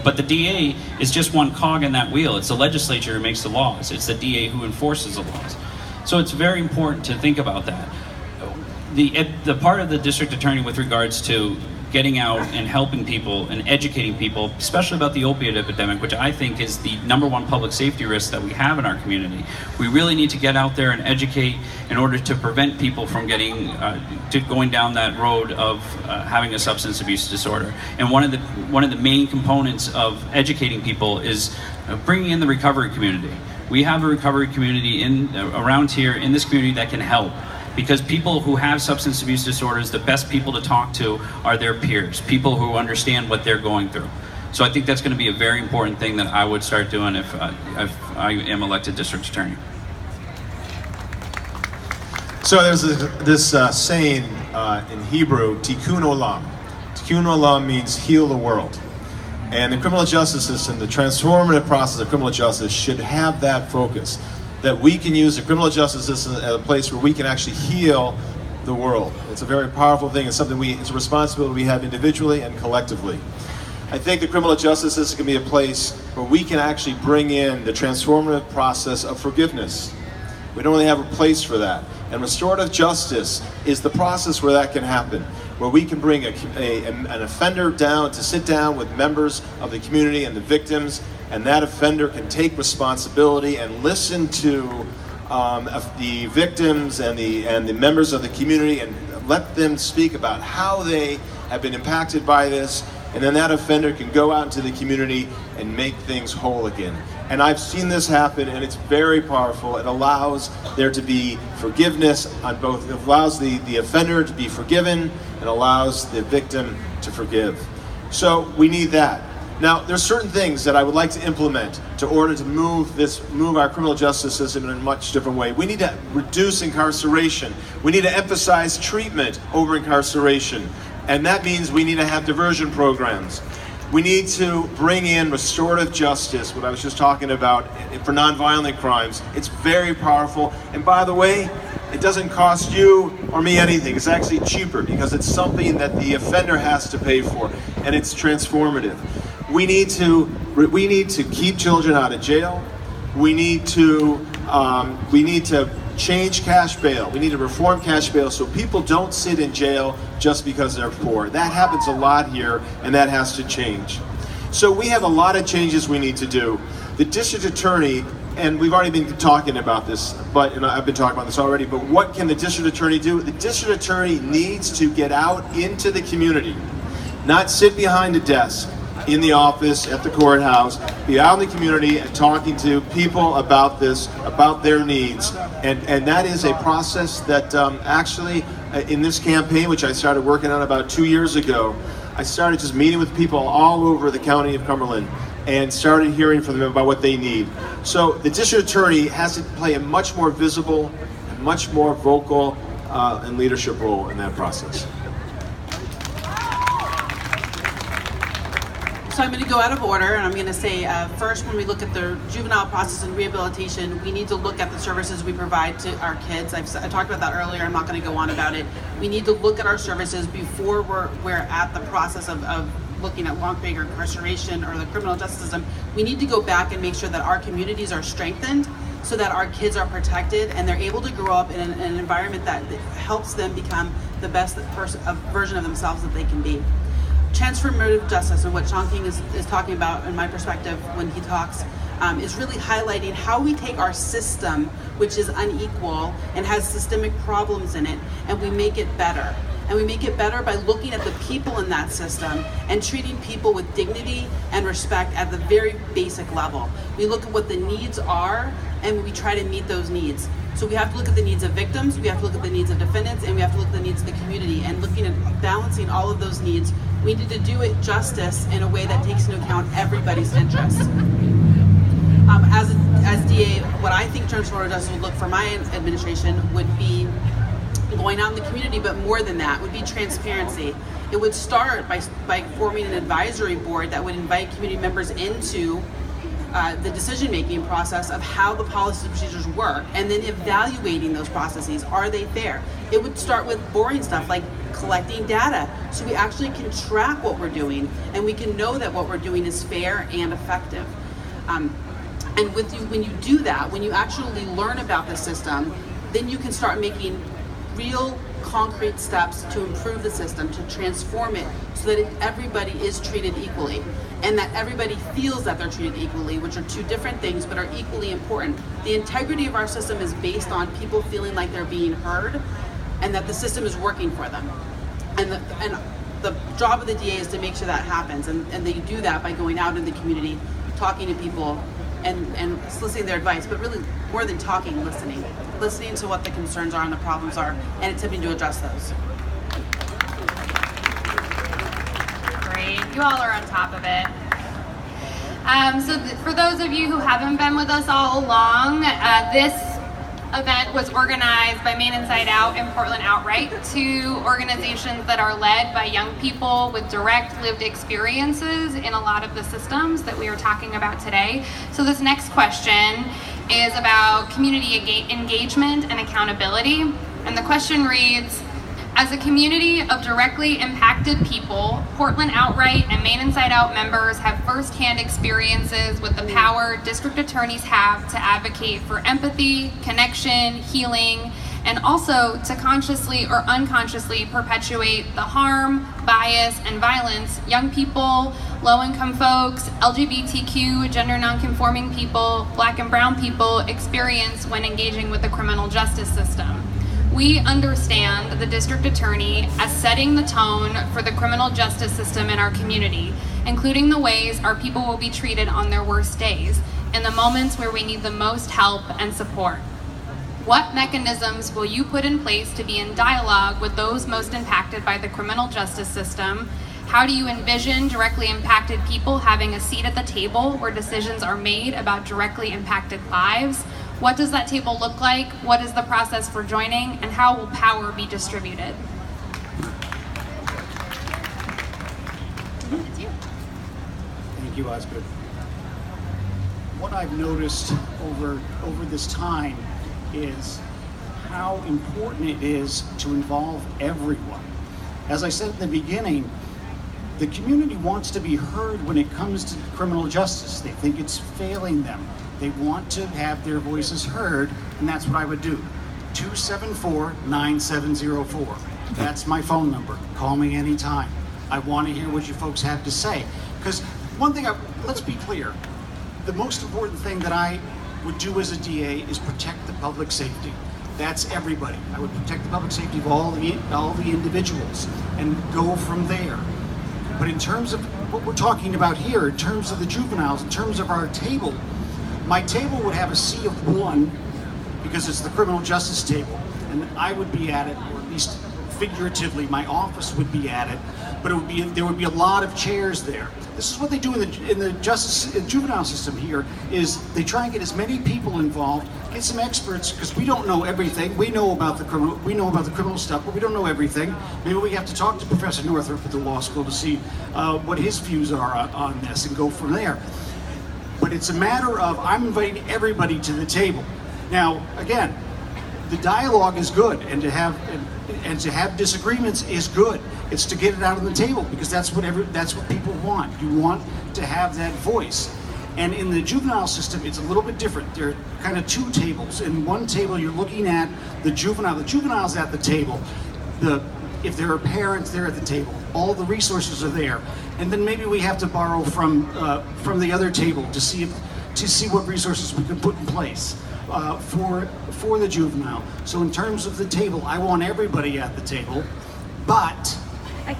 But the DA is just one cog in that wheel. It's the legislature who makes the laws. It's the DA who enforces the laws. So it's very important to think about that. The part of the district attorney with regards to getting out and helping people and educating people, especially about the opioid epidemic, which I think is the #1 public safety risk that we have in our community. We really need to get out there and educate in order to prevent people from going down that road of having a substance abuse disorder. And one of the main components of educating people is bringing in the recovery community. We have a recovery community around here in this community that can help. Because people who have substance abuse disorders, the best people to talk to are their peers, people who understand what they're going through. So I think that's going to be a very important thing that I would start doing if I am elected district attorney. So there's this saying in Hebrew, tikkun olam. Tikkun olam means heal the world. And the criminal justice system, the transformative process of criminal justice should have that focus. That we can use the criminal justice system as a place where we can actually heal the world. It's a very powerful thing. It's something it's a responsibility we have individually and collectively. I think the criminal justice system can be a place where we can actually bring in the transformative process of forgiveness. We don't really have a place for that. And restorative justice is the process where that can happen, where we can bring an offender down to sit down with members of the community and the victims, and that offender can take responsibility and listen to the victims and the members of the community and let them speak about how they have been impacted by this, and then that offender can go out into the community and make things whole again. And I've seen this happen, and it's very powerful. It allows there to be forgiveness on both. It allows the offender to be forgiven and allows the victim to forgive. So we need that. Now, there's certain things that I would like to implement in order to move our criminal justice system in a much different way. We need to reduce incarceration. We need to emphasize treatment over incarceration. And that means we need to have diversion programs. We need to bring in restorative justice, what I was just talking about, for nonviolent crimes. It's very powerful. And by the way, it doesn't cost you or me anything. It's actually cheaper because it's something that the offender has to pay for, and it's transformative. We need to keep children out of jail. We need to change cash bail. We need to reform cash bail so people don't sit in jail just because they're poor. That happens a lot here, and that has to change. So we have a lot of changes we need to do. The district attorney, and we've already been talking about this, and I've been talking about this already, but what can the district attorney do? The district attorney needs to get out into the community, not sit behind a desk in the office, at the courthouse, be out in the community and talking to people about this, about their needs. And that is a process that actually in this campaign, which I started working on about 2 years ago, I started just meeting with people all over the county of Cumberland and started hearing from them about what they need. So the district attorney has to play a much more visible, much more vocal and leadership role in that process. So I'm going to go out of order, and I'm going to say first, when we look at the juvenile process and rehabilitation, we need to look at the services we provide to our kids. I talked about that earlier. I'm not going to go on about it. We need to look at our services before we're at the process of looking at long-term incarceration or the criminal justice system. We need to go back and make sure that our communities are strengthened so that our kids are protected and they're able to grow up in an environment that helps them become the best version of themselves that they can be. Transformative justice, and what Sean King is talking about in my perspective when he talks, is really highlighting how we take our system, which is unequal and has systemic problems in it, and we make it better. And we make it better by looking at the people in that system and treating people with dignity and respect at the very basic level. We look at what the needs are and we try to meet those needs. So we have to look at the needs of victims, we have to look at the needs of defendants, and we have to look at the needs of the community. And looking at balancing all of those needs, we need to do it justice in a way that takes into account everybody's interests. As DA, what I think transformative justice would look for my administration would be going out in the community, but more than that would be transparency. It would start by forming an advisory board that would invite community members into the decision-making process of how the policies and procedures work, and then evaluating those processes. Are they fair? It would start with boring stuff like collecting data, so we actually can track what we're doing, and we can know that what we're doing is fair and effective. And when you do that, when you actually learn about the system, then you can start making real concrete steps to improve the system, to transform it so that everybody is treated equally and that everybody feels that they're treated equally, which are two different things but are equally important. The integrity of our system is based on people feeling like they're being heard and that the system is working for them. And the job of the DA is to make sure that happens, and they do that by going out in the community, talking to people and soliciting their advice, but really more than talking, listening to what the concerns are and the problems are, and attempting to address those. Great, you all are on top of it. For those of you who haven't been with us all along, this event was organized by Maine Inside Out and Portland Outright, two organizations that are led by young people with direct lived experiences in a lot of the systems that we are talking about today. So this next question is about community engagement and accountability. And the question reads, as a community of directly impacted people, Portland Outright and Maine Inside Out members have firsthand experiences with the power district attorneys have to advocate for empathy, connection, healing, and also to consciously or unconsciously perpetuate the harm, bias, and violence young people, low-income folks, LGBTQ, gender non-conforming people, Black and brown people experience when engaging with the criminal justice system. We understand the district attorney as setting the tone for the criminal justice system in our community, including the ways our people will be treated on their worst days, in the moments where we need the most help and support. What mechanisms will you put in place to be in dialogue with those most impacted by the criminal justice system? How do you envision directly impacted people having a seat at the table where decisions are made about directly impacted lives? What does that table look like? What is the process for joining? And how will power be distributed? It's you. Thank you, Osgood. What I've noticed over this time is how important it is to involve everyone. As I said at the beginning, the community wants to be heard when it comes to criminal justice. They think it's failing them. They want to have their voices heard, and that's what I would do. 274-9704. That's my phone number. Call me anytime. I want to hear what you folks have to say. Because one thing, let's be clear, the most important thing that I would do as a DA is protect the public safety. That's everybody. I would protect the public safety of all the individuals and go from there. But in terms of what we're talking about here, in terms of the juveniles, in terms of our table, my table would have a C of 1 because it's the criminal justice table, and I would be at it, or at least figuratively, my office would be at it, but there would be a lot of chairs there. This is what they do in the juvenile system here, is they try and get as many people involved, get some experts, because we don't know everything. We know about the criminal stuff, but we don't know everything. Maybe we have to talk to Professor Northrup at the law school to see what his views are on this and go from there. But it's a matter of, I'm inviting everybody to the table. Now, again, the dialogue is good, and to have disagreements is good. It's to get it out on the table, because that's what people want. You want to have that voice. And in the juvenile system, it's a little bit different. There are kind of two tables. In one table, you're looking at the juvenile. The juvenile's at the table. If there are parents, they're at the table. All the resources are there. And then maybe we have to borrow from the other table to see what resources we can put in place for the juvenile. So in terms of the table, I want everybody at the table, but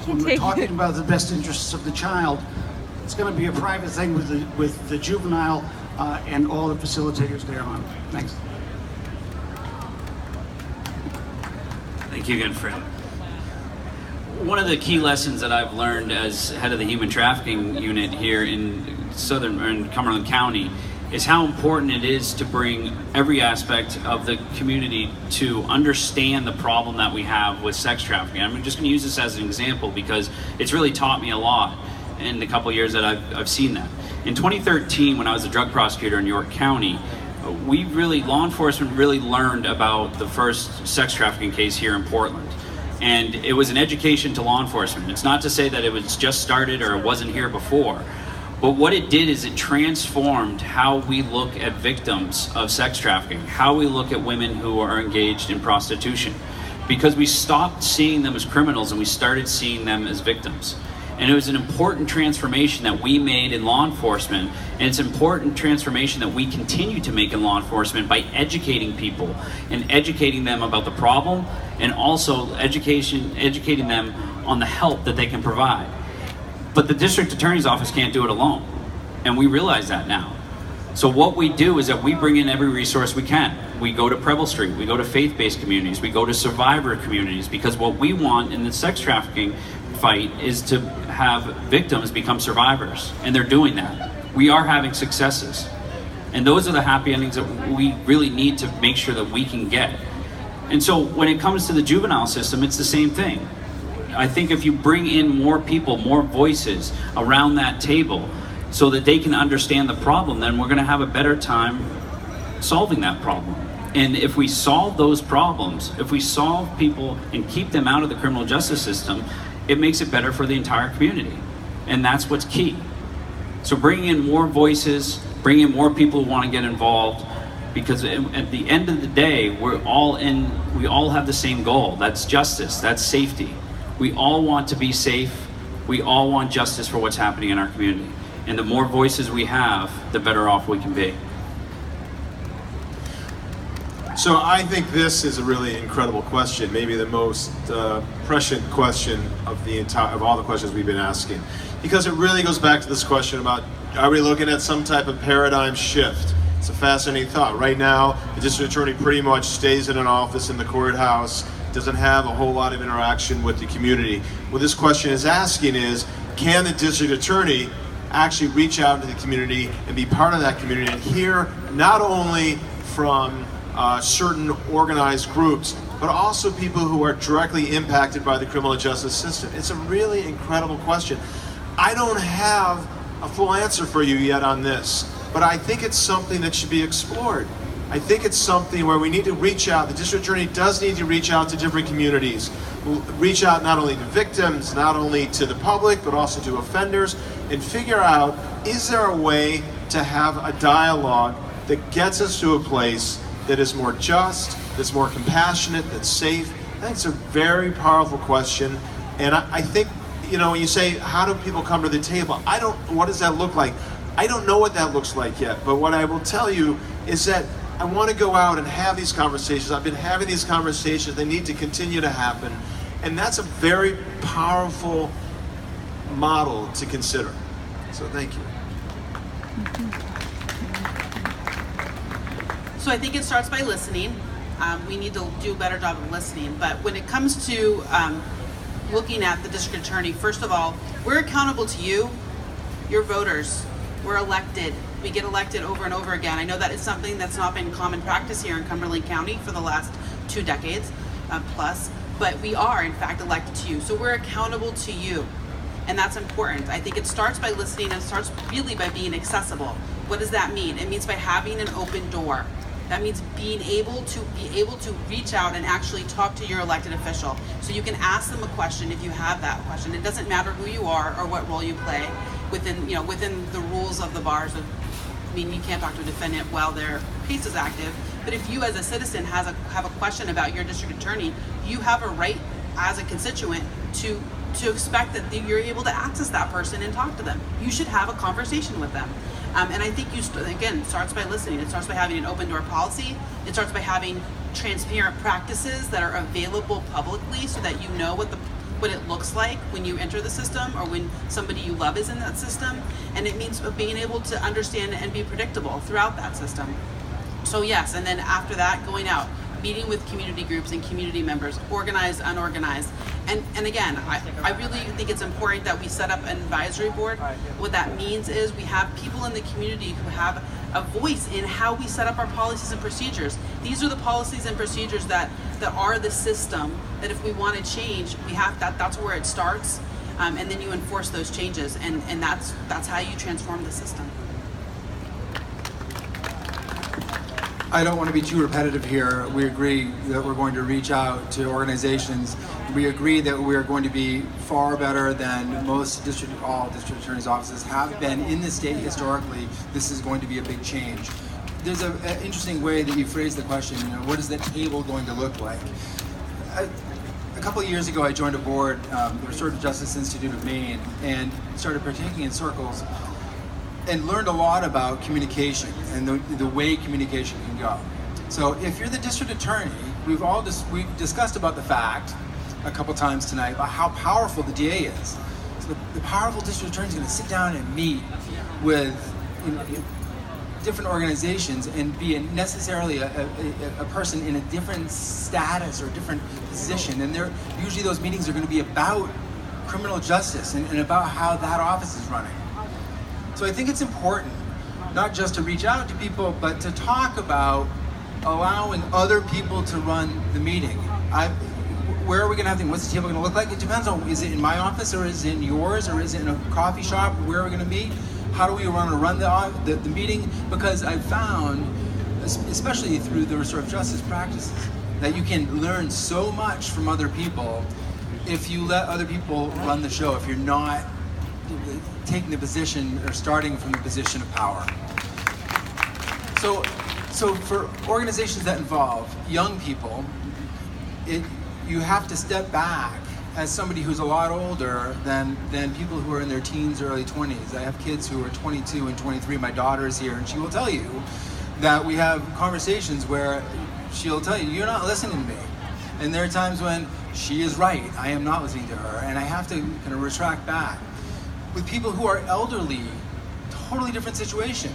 when we're talking about the best interests of the child, it's going to be a private thing with the juvenile and all the facilitators there on. Thanks. Thank you again, Fred. One of the key lessons that I've learned as head of the human trafficking unit here in Cumberland County is how important it is to bring every aspect of the community to understand the problem that we have with sex trafficking. I'm just going to use this as an example because it's really taught me a lot in the couple of years that I've seen that. In 2013, when I was a drug prosecutor in York County, law enforcement really learned about the first sex trafficking case here in Portland. And it was an education to law enforcement. It's not to say that it was just started or it wasn't here before. But what it did is it transformed how we look at victims of sex trafficking, how we look at women who are engaged in prostitution, because we stopped seeing them as criminals and we started seeing them as victims. And it was an important transformation that we made in law enforcement, and it's an important transformation that we continue to make in law enforcement by educating people and educating them about the problem, and also educating them on the help that they can provide. But the district attorney's office can't do it alone, and we realize that now. So what we do is that we bring in every resource we can. We go to Preble Street, we go to faith-based communities, we go to survivor communities, because what we want in the sex trafficking fight is to have victims become survivors, and they're doing that. We are having successes, and those are the happy endings that we really need to make sure that we can get. And so when it comes to the juvenile system, it's the same thing. I think if you bring in more people, more voices around that table so that they can understand the problem, then we're going to have a better time solving that problem. And if we solve those problems, if we solve people and keep them out of the criminal justice system, it makes it better for the entire community. And that's what's key. So bringing in more voices, bringing in more people who want to get involved, because at the end of the day, we all have the same goal. That's justice, that's safety. We all want to be safe. We all want justice for what's happening in our community. And the more voices we have, the better off we can be. So I think this is a really incredible question, maybe the most prescient question of all the questions we've been asking, because it really goes back to this question about, are we looking at some type of paradigm shift? It's a fascinating thought. Right now, the district attorney pretty much stays in an office in the courthouse, doesn't have a whole lot of interaction with the community. What this question is asking is, can the district attorney actually reach out to the community and be part of that community and hear not only from certain organized groups, but also people who are directly impacted by the criminal justice system? It's a really incredible question. I don't have a full answer for you yet on this, but I think it's something that should be explored. I think it's something where we need to reach out. The district attorney does need to reach out to different communities. Reach out not only to victims, not only to the public, but also to offenders, and figure out, is there a way to have a dialogue that gets us to a place that is more just, that's more compassionate, that's safe? I think it's a very powerful question. And I think, you know, when you say, how do people come to the table? What does that look like? I don't know what that looks like yet, but what I will tell you is that I want to go out and have these conversations. I've been having these conversations. They need to continue to happen. And that's a very powerful model to consider. So thank you. So I think it starts by listening. We need to do a better job of listening. But when it comes to looking at the district attorney, first of all, we're accountable to you, your voters. We're elected. We get elected over and over again. I know that is something that's not been common practice here in Cumberland County for the last 2 decades plus, but we are in fact elected to you. So we're accountable to you, and that's important. I think it starts by listening, and it starts really by being accessible. What does that mean? It means by having an open door. That means being able to reach out and actually talk to your elected official. So you can ask them a question if you have that question. It doesn't matter who you are or what role you play within the rules of the bars. I mean, you can't talk to a defendant while their case is active. But if you as a citizen have a question about your district attorney, you have a right as a constituent to expect that you're able to access that person and talk to them. You should have a conversation with them. And I think it starts by listening. It starts by having an open door policy. It starts by having transparent practices that are available publicly so that you know what it looks like when you enter the system or when somebody you love is in that system. And it means being able to understand and be predictable throughout that system. So yes, and then after that, going out, meeting with community groups and community members, organized, unorganized. And again, I really think it's important that we set up an advisory board. What that means is we have people in the community who have a voice in how we set up our policies and procedures. These are the policies and procedures that are the system, that if we want to change, we have that's where it starts, and then you enforce those changes, and that's how you transform the system. I don't want to be too repetitive here. We agree that we're going to reach out to organizations. We agree that we are going to be far better than all district attorneys' offices have been in the state historically. This is going to be a big change. There's an interesting way that you phrase the question, what is the table going to look like? A couple of years ago, I joined a board, the Restorative Justice Institute of Maine, and started partaking in circles and learned a lot about communication and the way communication can go. So if you're the district attorney, we've discussed about the fact a couple times tonight about how powerful the DA is. So the powerful district attorney is going to sit down and meet with different organizations and be necessarily a person in a different status or different position. And usually those meetings are going to be about criminal justice and about how that office is running. So I think it's important not just to reach out to people, but to talk about allowing other people to run the meeting. Where are we going to have things? What's the table going to look like? It depends on, is it in my office or is it in yours or is it in a coffee shop? Where are we going to meet? How do we want to run the meeting? Because I've found, especially through the restorative justice practices, that you can learn so much from other people if you let other people run the show, if you're not taking the position or starting from the position of power. So for organizations that involve young people, you have to step back as somebody who's a lot older than people who are in their teens or early 20s. I have kids who are 22 and 23. My daughter is here, and she will tell you that we have conversations where she'll tell you, you're not listening to me. And there are times when she is right. I am not listening to her, and I have to kind of retract back. With people who are elderly, totally different situation.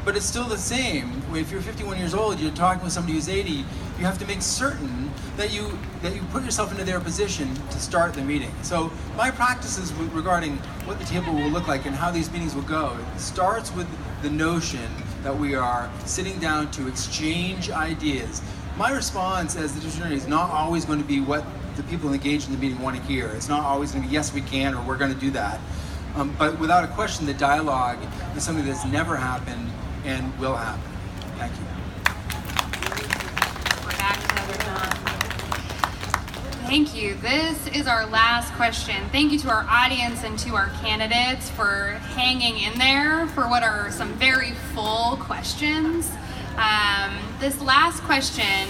But it's still the same. If you're 51 years old, you're talking with somebody who's 80, you have to make certain that you put yourself into their position to start the meeting. So my practices regarding what the table will look like and how these meetings will go starts with the notion that we are sitting down to exchange ideas. My response as the district attorney is not always going to be what the people engaged in the meeting want to hear. It's not always going to be, yes, we can, or we're going to do that. But without a question, the dialogue is something that's never happened and will happen. Thank you. We're back to Heather John. Thank you. This is our last question. Thank you to our audience and to our candidates for hanging in there for what are some very full questions. This last question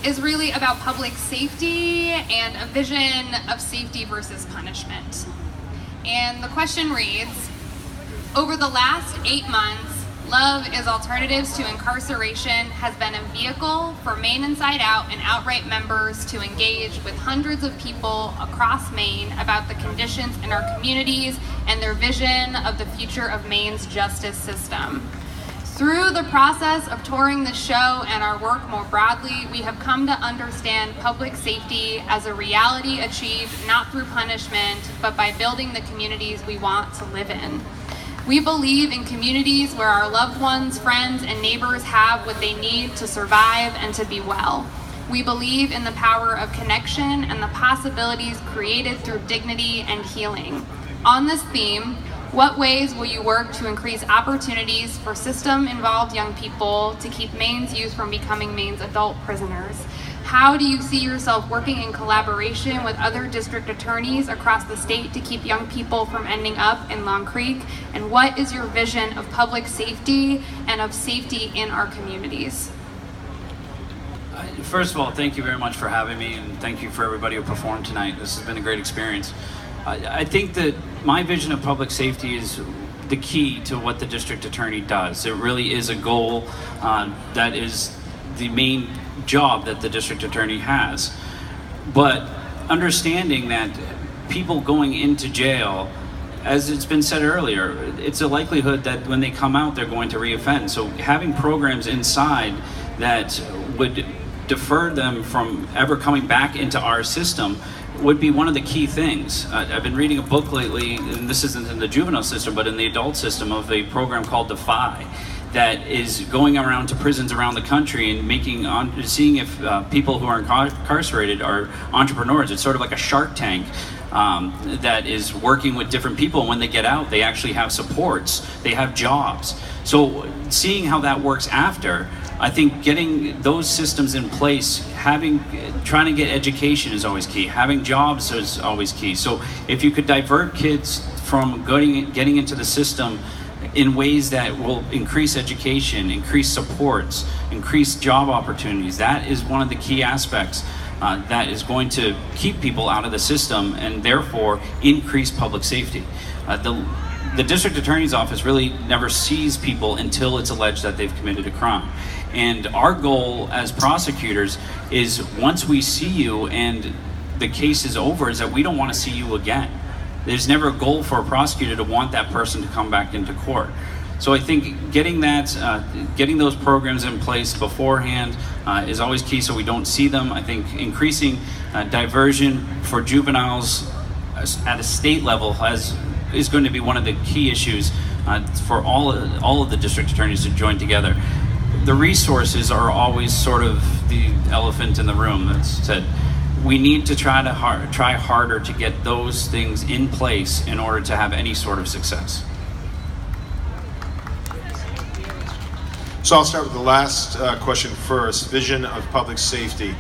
is really about public safety and a vision of safety versus punishment. And the question reads, over the last 8 months, Love is Alternatives to Incarceration has been a vehicle for Maine Inside Out and Outright members to engage with hundreds of people across Maine about the conditions in our communities and their vision of the future of Maine's justice system. Through the process of touring the show and our work more broadly, we have come to understand public safety as a reality achieved not through punishment, but by building the communities we want to live in. We believe in communities where our loved ones, friends, and neighbors have what they need to survive and to be well. We believe in the power of connection and the possibilities created through dignity and healing. On this theme, what ways will you work to increase opportunities for system-involved young people to keep Maine's youth from becoming Maine's adult prisoners? How do you see yourself working in collaboration with other district attorneys across the state to keep young people from ending up in Long Creek? And what is your vision of public safety and of safety in our communities? First of all, thank you very much for having me, and thank you for everybody who performed tonight. This has been a great experience. I think that my vision of public safety is the key to what the district attorney does. It really is a goal that is the main job that the district attorney has. But understanding that people going into jail, as it's been said earlier, it's a likelihood that when they come out, they're going to reoffend. So having programs inside that would defer them from ever coming back into our system would be one of the key things. I've been reading a book lately, and this isn't in the juvenile system, but in the adult system, of a program called Defy, that is going around to prisons around the country and seeing if people who are incarcerated are entrepreneurs. It's sort of like a Shark Tank that is working with different people. And when they get out, they actually have supports, they have jobs. So seeing how that works after, I think getting those systems in place, trying to get education is always key. Having jobs is always key. So if you could divert kids from getting into the system in ways that will increase education, increase supports, increase job opportunities, that is one of the key aspects that is going to keep people out of the system and therefore increase public safety. The district attorney's office really never sees people until it's alleged that they've committed a crime. And our goal as prosecutors is, once we see you and the case is over, is that we don't want to see you again. There's never a goal for a prosecutor to want that person to come back into court. So I think getting those programs in place beforehand is always key, so we don't see them. I think increasing diversion for juveniles at a state level is going to be one of the key issues for all of the district attorneys to join together. The resources are always sort of the elephant in the room. That's said. We need to try harder to get those things in place in order to have any sort of success. So I'll start with the last question first, vision of public safety.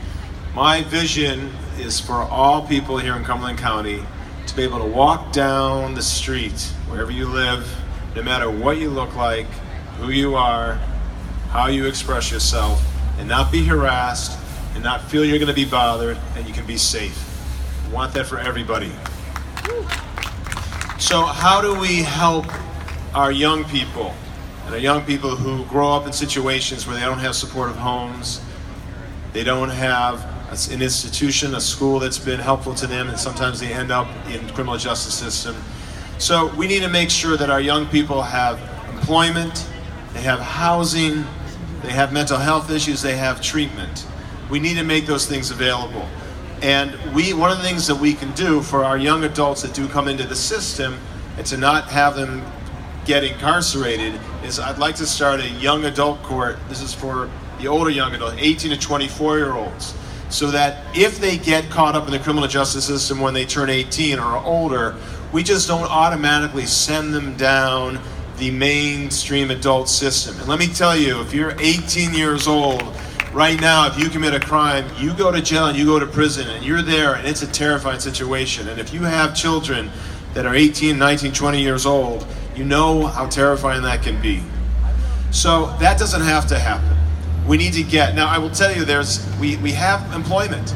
My vision is for all people here in Cumberland County to be able to walk down the street, wherever you live, no matter what you look like, who you are, how you express yourself, and not be harassed, and not feel you're going to be bothered, and you can be safe. I want that for everybody. So how do we help our young people, and our young people who grow up in situations where they don't have supportive homes, they don't have an institution, a school that's been helpful to them, and sometimes they end up in the criminal justice system. So we need to make sure that our young people have employment, they have housing, they have mental health issues, they have treatment. We need to make those things available. And one of the things that we can do for our young adults that do come into the system and to not have them get incarcerated is I'd like to start a young adult court. This is for the older young adults, 18 to 24-year-olds, so that if they get caught up in the criminal justice system when they turn 18 or older, we just don't automatically send them down the mainstream adult system. And let me tell you, if you're 18 years old, right now, if you commit a crime, you go to jail and you go to prison and you're there, and it's a terrifying situation. And if you have children that are 18, 19, 20 years old, you know how terrifying that can be. So that doesn't have to happen. We need to get, now I will tell you, we have employment.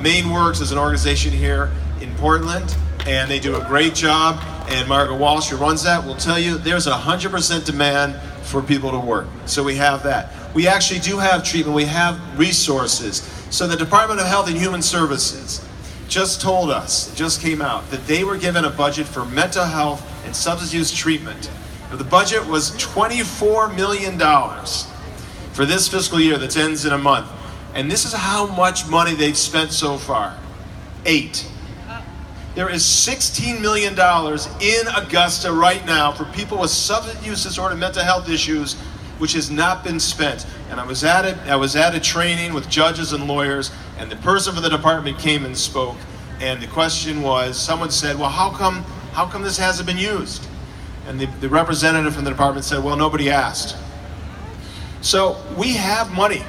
Maine Works is an organization here in Portland, and they do a great job, and Margaret Walsh, who runs that, will tell you there's 100% demand for people to work. So we have that. We actually do have treatment, we have resources. So the Department of Health and Human Services just told us, it just came out, that they were given a budget for mental health and substance use treatment. The budget was $24 million for this fiscal year that ends in a month. And this is how much money they've spent so far. 8. There is $16 million in Augusta right now for people with substance use disorder and mental health issues, which has not been spent. And I was at a training with judges and lawyers, and the person from the department came and spoke, and the question was, someone said, well, how come this hasn't been used? And the representative from the department said, well, nobody asked. So we have money.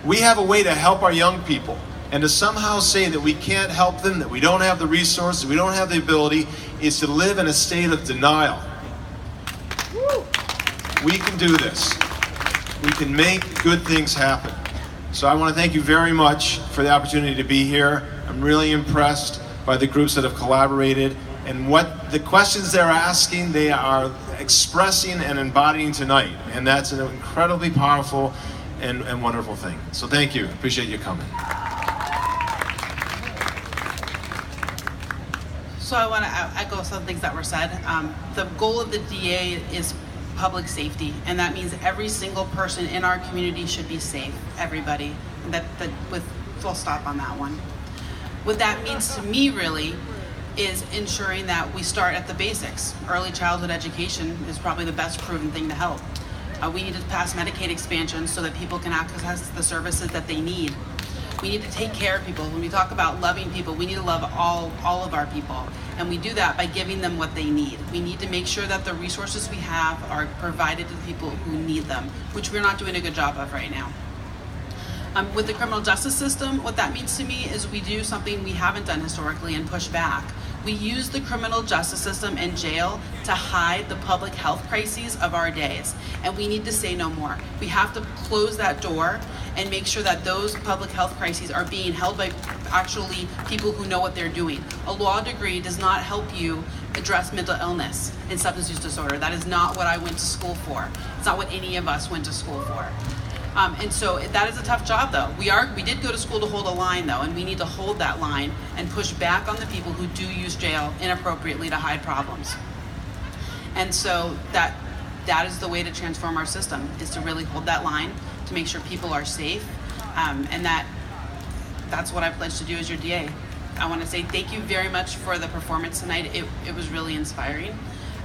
We have a way to help our young people. And to somehow say that we can't help them, that we don't have the resources, we don't have the ability, is to live in a state of denial. We can do this. We can make good things happen. So I want to thank you very much for the opportunity to be here. I'm really impressed by the groups that have collaborated, and what the questions they're asking, they are expressing and embodying tonight. And that's an incredibly powerful and wonderful thing. So thank you. Appreciate you coming. So I want to echo some things that were said. The goal of the DA is public safety, and that means every single person in our community should be safe, everybody, that with full stop on that one. What that means to me really is ensuring that we start at the basics. Early childhood education is probably the best proven thing to help. We need to pass Medicaid expansion so that people can access the services that they need. We need to take care of people. When we talk about loving people, we need to love all of our people. And we do that by giving them what they need. We need to make sure that the resources we have are provided to the people who need them, which we're not doing a good job of right now. With the criminal justice system, what that means to me is we do something we haven't done historically and push back. We use the criminal justice system and jail to hide the public health crises of our days, and we need to say no more. We have to close that door and make sure that those public health crises are being held by actually people who know what they're doing. A law degree does not help you address mental illness and substance use disorder. That is not what I went to school for. It's not what any of us went to school for. And so that is a tough job, though. We did go to school to hold a line, though, and we need to hold that line and push back on the people who do use jail inappropriately to hide problems. And so that is the way to transform our system, is to really hold that line, to make sure people are safe, and that's what I pledge to do as your DA. I want to say thank you very much for the performance tonight. It was really inspiring,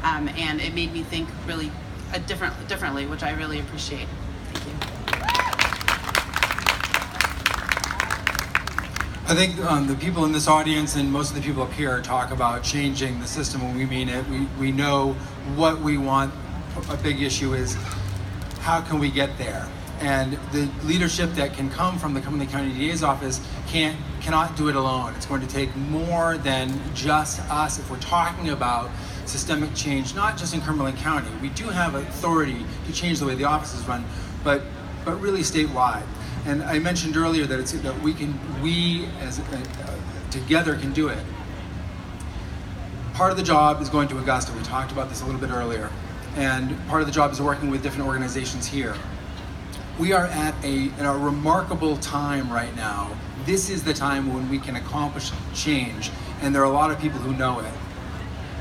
and it made me think really differently, which I really appreciate. Thank you. I think the people in this audience and most of the people up here talk about changing the system when we mean it. We know what we want. A big issue is how can we get there? And the leadership that can come from the Cumberland County DA's office cannot do it alone. It's going to take more than just us if we're talking about systemic change, not just in Cumberland County. We do have authority to change the way the office is run, but really statewide. And I mentioned earlier that we as together can do it. Part of the job is going to Augusta. We talked about this a little bit earlier. And part of the job is working with different organizations here. We are at a remarkable time right now. This is the time when we can accomplish change, and there are a lot of people who know it.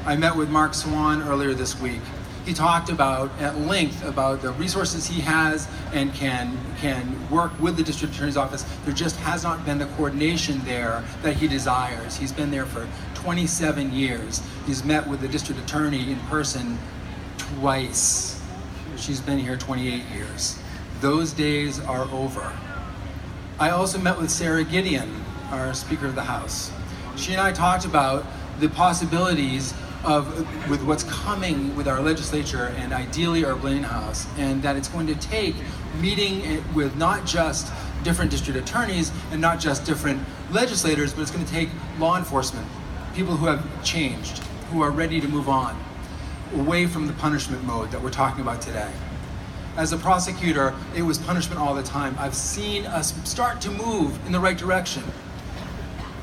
I met with Mark Swan earlier this week. He talked at length about the resources he has and can work with the district attorney's office. There just has not been the coordination there that he desires. He's been there for 27 years. He's met with the district attorney in person twice. She's been here 28 years. Those days are over. I also met with Sarah Gideon, our Speaker of the House. She and I talked about the possibilities with what's coming with our legislature and ideally our Blaine House, and that it's going to take meeting with not just different district attorneys and not just different legislators, but it's going to take law enforcement, people who have changed, who are ready to move on, away from the punishment mode that we're talking about today. As a prosecutor, it was punishment all the time. I've seen us start to move in the right direction,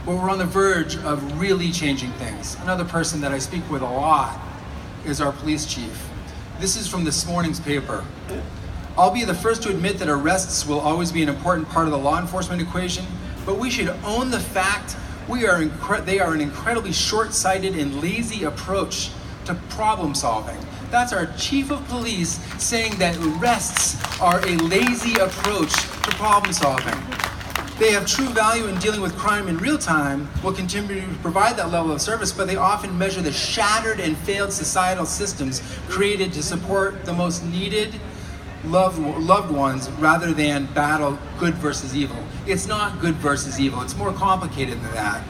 but we're on the verge of really changing things. Another person that I speak with a lot is our police chief. This is from this morning's paper. I'll be the first to admit that arrests will always be an important part of the law enforcement equation, but we should own the fact they are an incredibly short-sighted and lazy approach to problem solving. That's our chief of police saying that arrests are a lazy approach to problem solving. They have true value in dealing with crime in real time, will continue to provide that level of service, but they often measure the shattered and failed societal systems created to support the most needed loved ones rather than battle good versus evil. It's not good versus evil. It's more complicated than that.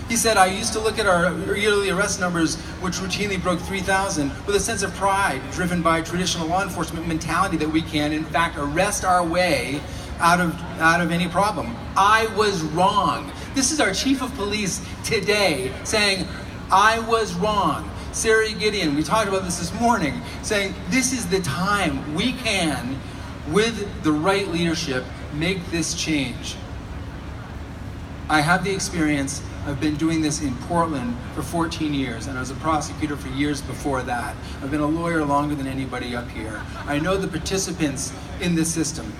He said, I used to look at our yearly arrest numbers, which routinely broke 3,000, with a sense of pride driven by traditional law enforcement mentality that we can, in fact, arrest our way out of any problem. I was wrong. This is our chief of police today saying, I was wrong. Sarah Gideon, we talked about this morning, saying this is the time we can, with the right leadership, make this change. I have the experience. I've been doing this in Portland for 14 years, and I was a prosecutor for years before that. I've been a lawyer longer than anybody up here. I know the participants in this system,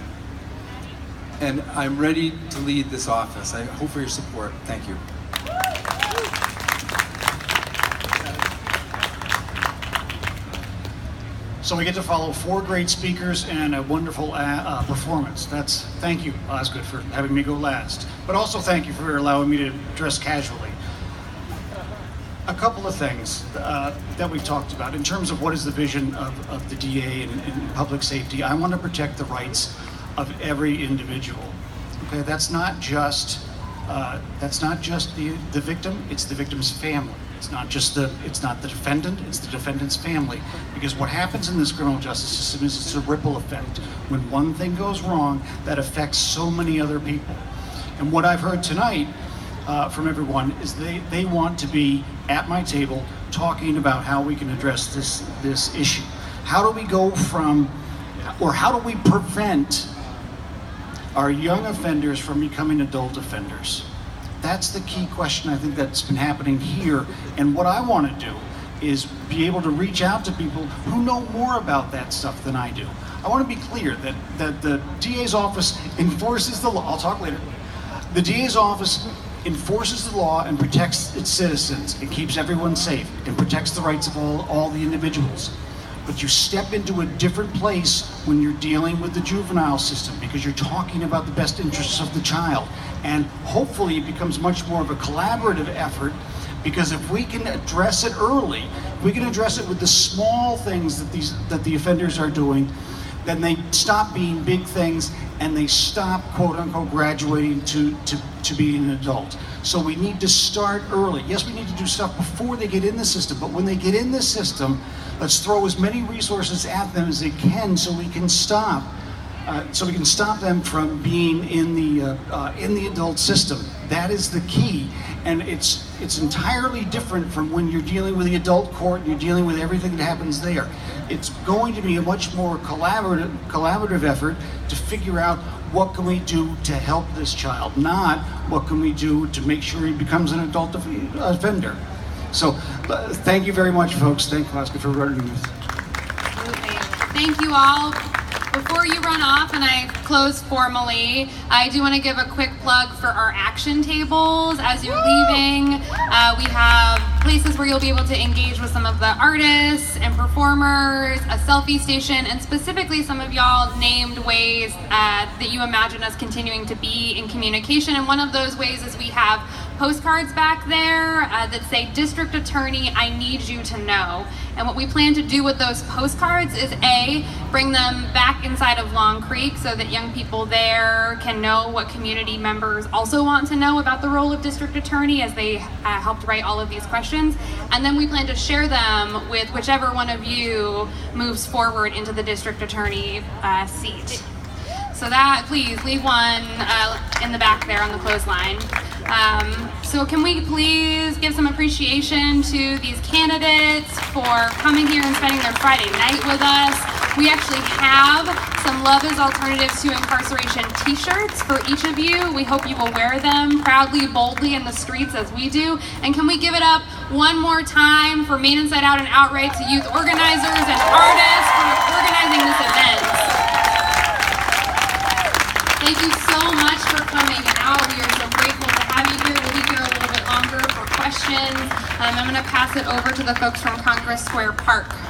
and I'm ready to lead this office. I hope for your support. Thank you. So we get to follow 4 great speakers and a wonderful performance. Thank you, Osgood, for having me go last. But also thank you for allowing me to dress casually. A couple of things that we've talked about in terms of what is the vision of the DA and public safety. I want to protect the rights of every individual. Okay, that's not just the victim. It's the victim's family. It's not the defendant, it's the defendant's family. Because what happens in this criminal justice system is it's a ripple effect. When one thing goes wrong, that affects so many other people. And what I've heard tonight from everyone is they want to be at my table talking about how we can address this issue. How do we go from, or how do we prevent our young offenders from becoming adult offenders? That's the key question I think that's been happening here. And what I want to do is be able to reach out to people who know more about that stuff than I do. I want to be clear that the DA's office enforces the law. I'll talk later. The DA's office enforces the law and protects its citizens. It keeps everyone safe and protects the rights of all the individuals. But you step into a different place when you're dealing with the juvenile system because you're talking about the best interests of the child. And hopefully it becomes much more of a collaborative effort, because if we can address it early, we can address it with the small things that the offenders are doing, then they stop being big things and they stop, quote unquote, graduating to being an adult. So we need to start early. Yes, we need to do stuff before they get in the system, but when they get in the system, let's throw as many resources at them as they can so we can stop them from being in the adult system. That is the key, and it's entirely different from when you're dealing with the adult court and you're dealing with everything that happens there. It's going to be a much more collaborative effort to figure out what can we do to help this child, not what can we do to make sure he becomes an adult offender. So thank you very much, folks. Thank you, Oscar, for running this. Absolutely. Thank you all. Before you run off and I close formally, I do want to give a quick plug for our action tables. As you're leaving, we have places where you'll be able to engage with some of the artists and performers, a selfie station, and specifically some of y'all named ways that you imagine us continuing to be in communication. And one of those ways is we have postcards back there that say, District Attorney, I need you to know. And what we plan to do with those postcards is A, bring them back inside of Long Creek so that young people there can know what community members also want to know about the role of District Attorney as they helped write all of these questions. And then we plan to share them with whichever one of you moves forward into the District Attorney seat. So that, please leave one in the back there on the clothesline. So can we please give some appreciation to these candidates for coming here and spending their Friday night with us. We actually have some Love is Alternatives to Incarceration t-shirts for each of you. We hope you will wear them proudly, boldly in the streets as we do. And can we give it up one more time for Maine Inside Out and Outright, to youth organizers and artists for organizing this event. Thank you so much for coming out. We are so grateful to have you here. We'll be here a little bit longer for questions. I'm going to pass it over to the folks from Congress Square Park.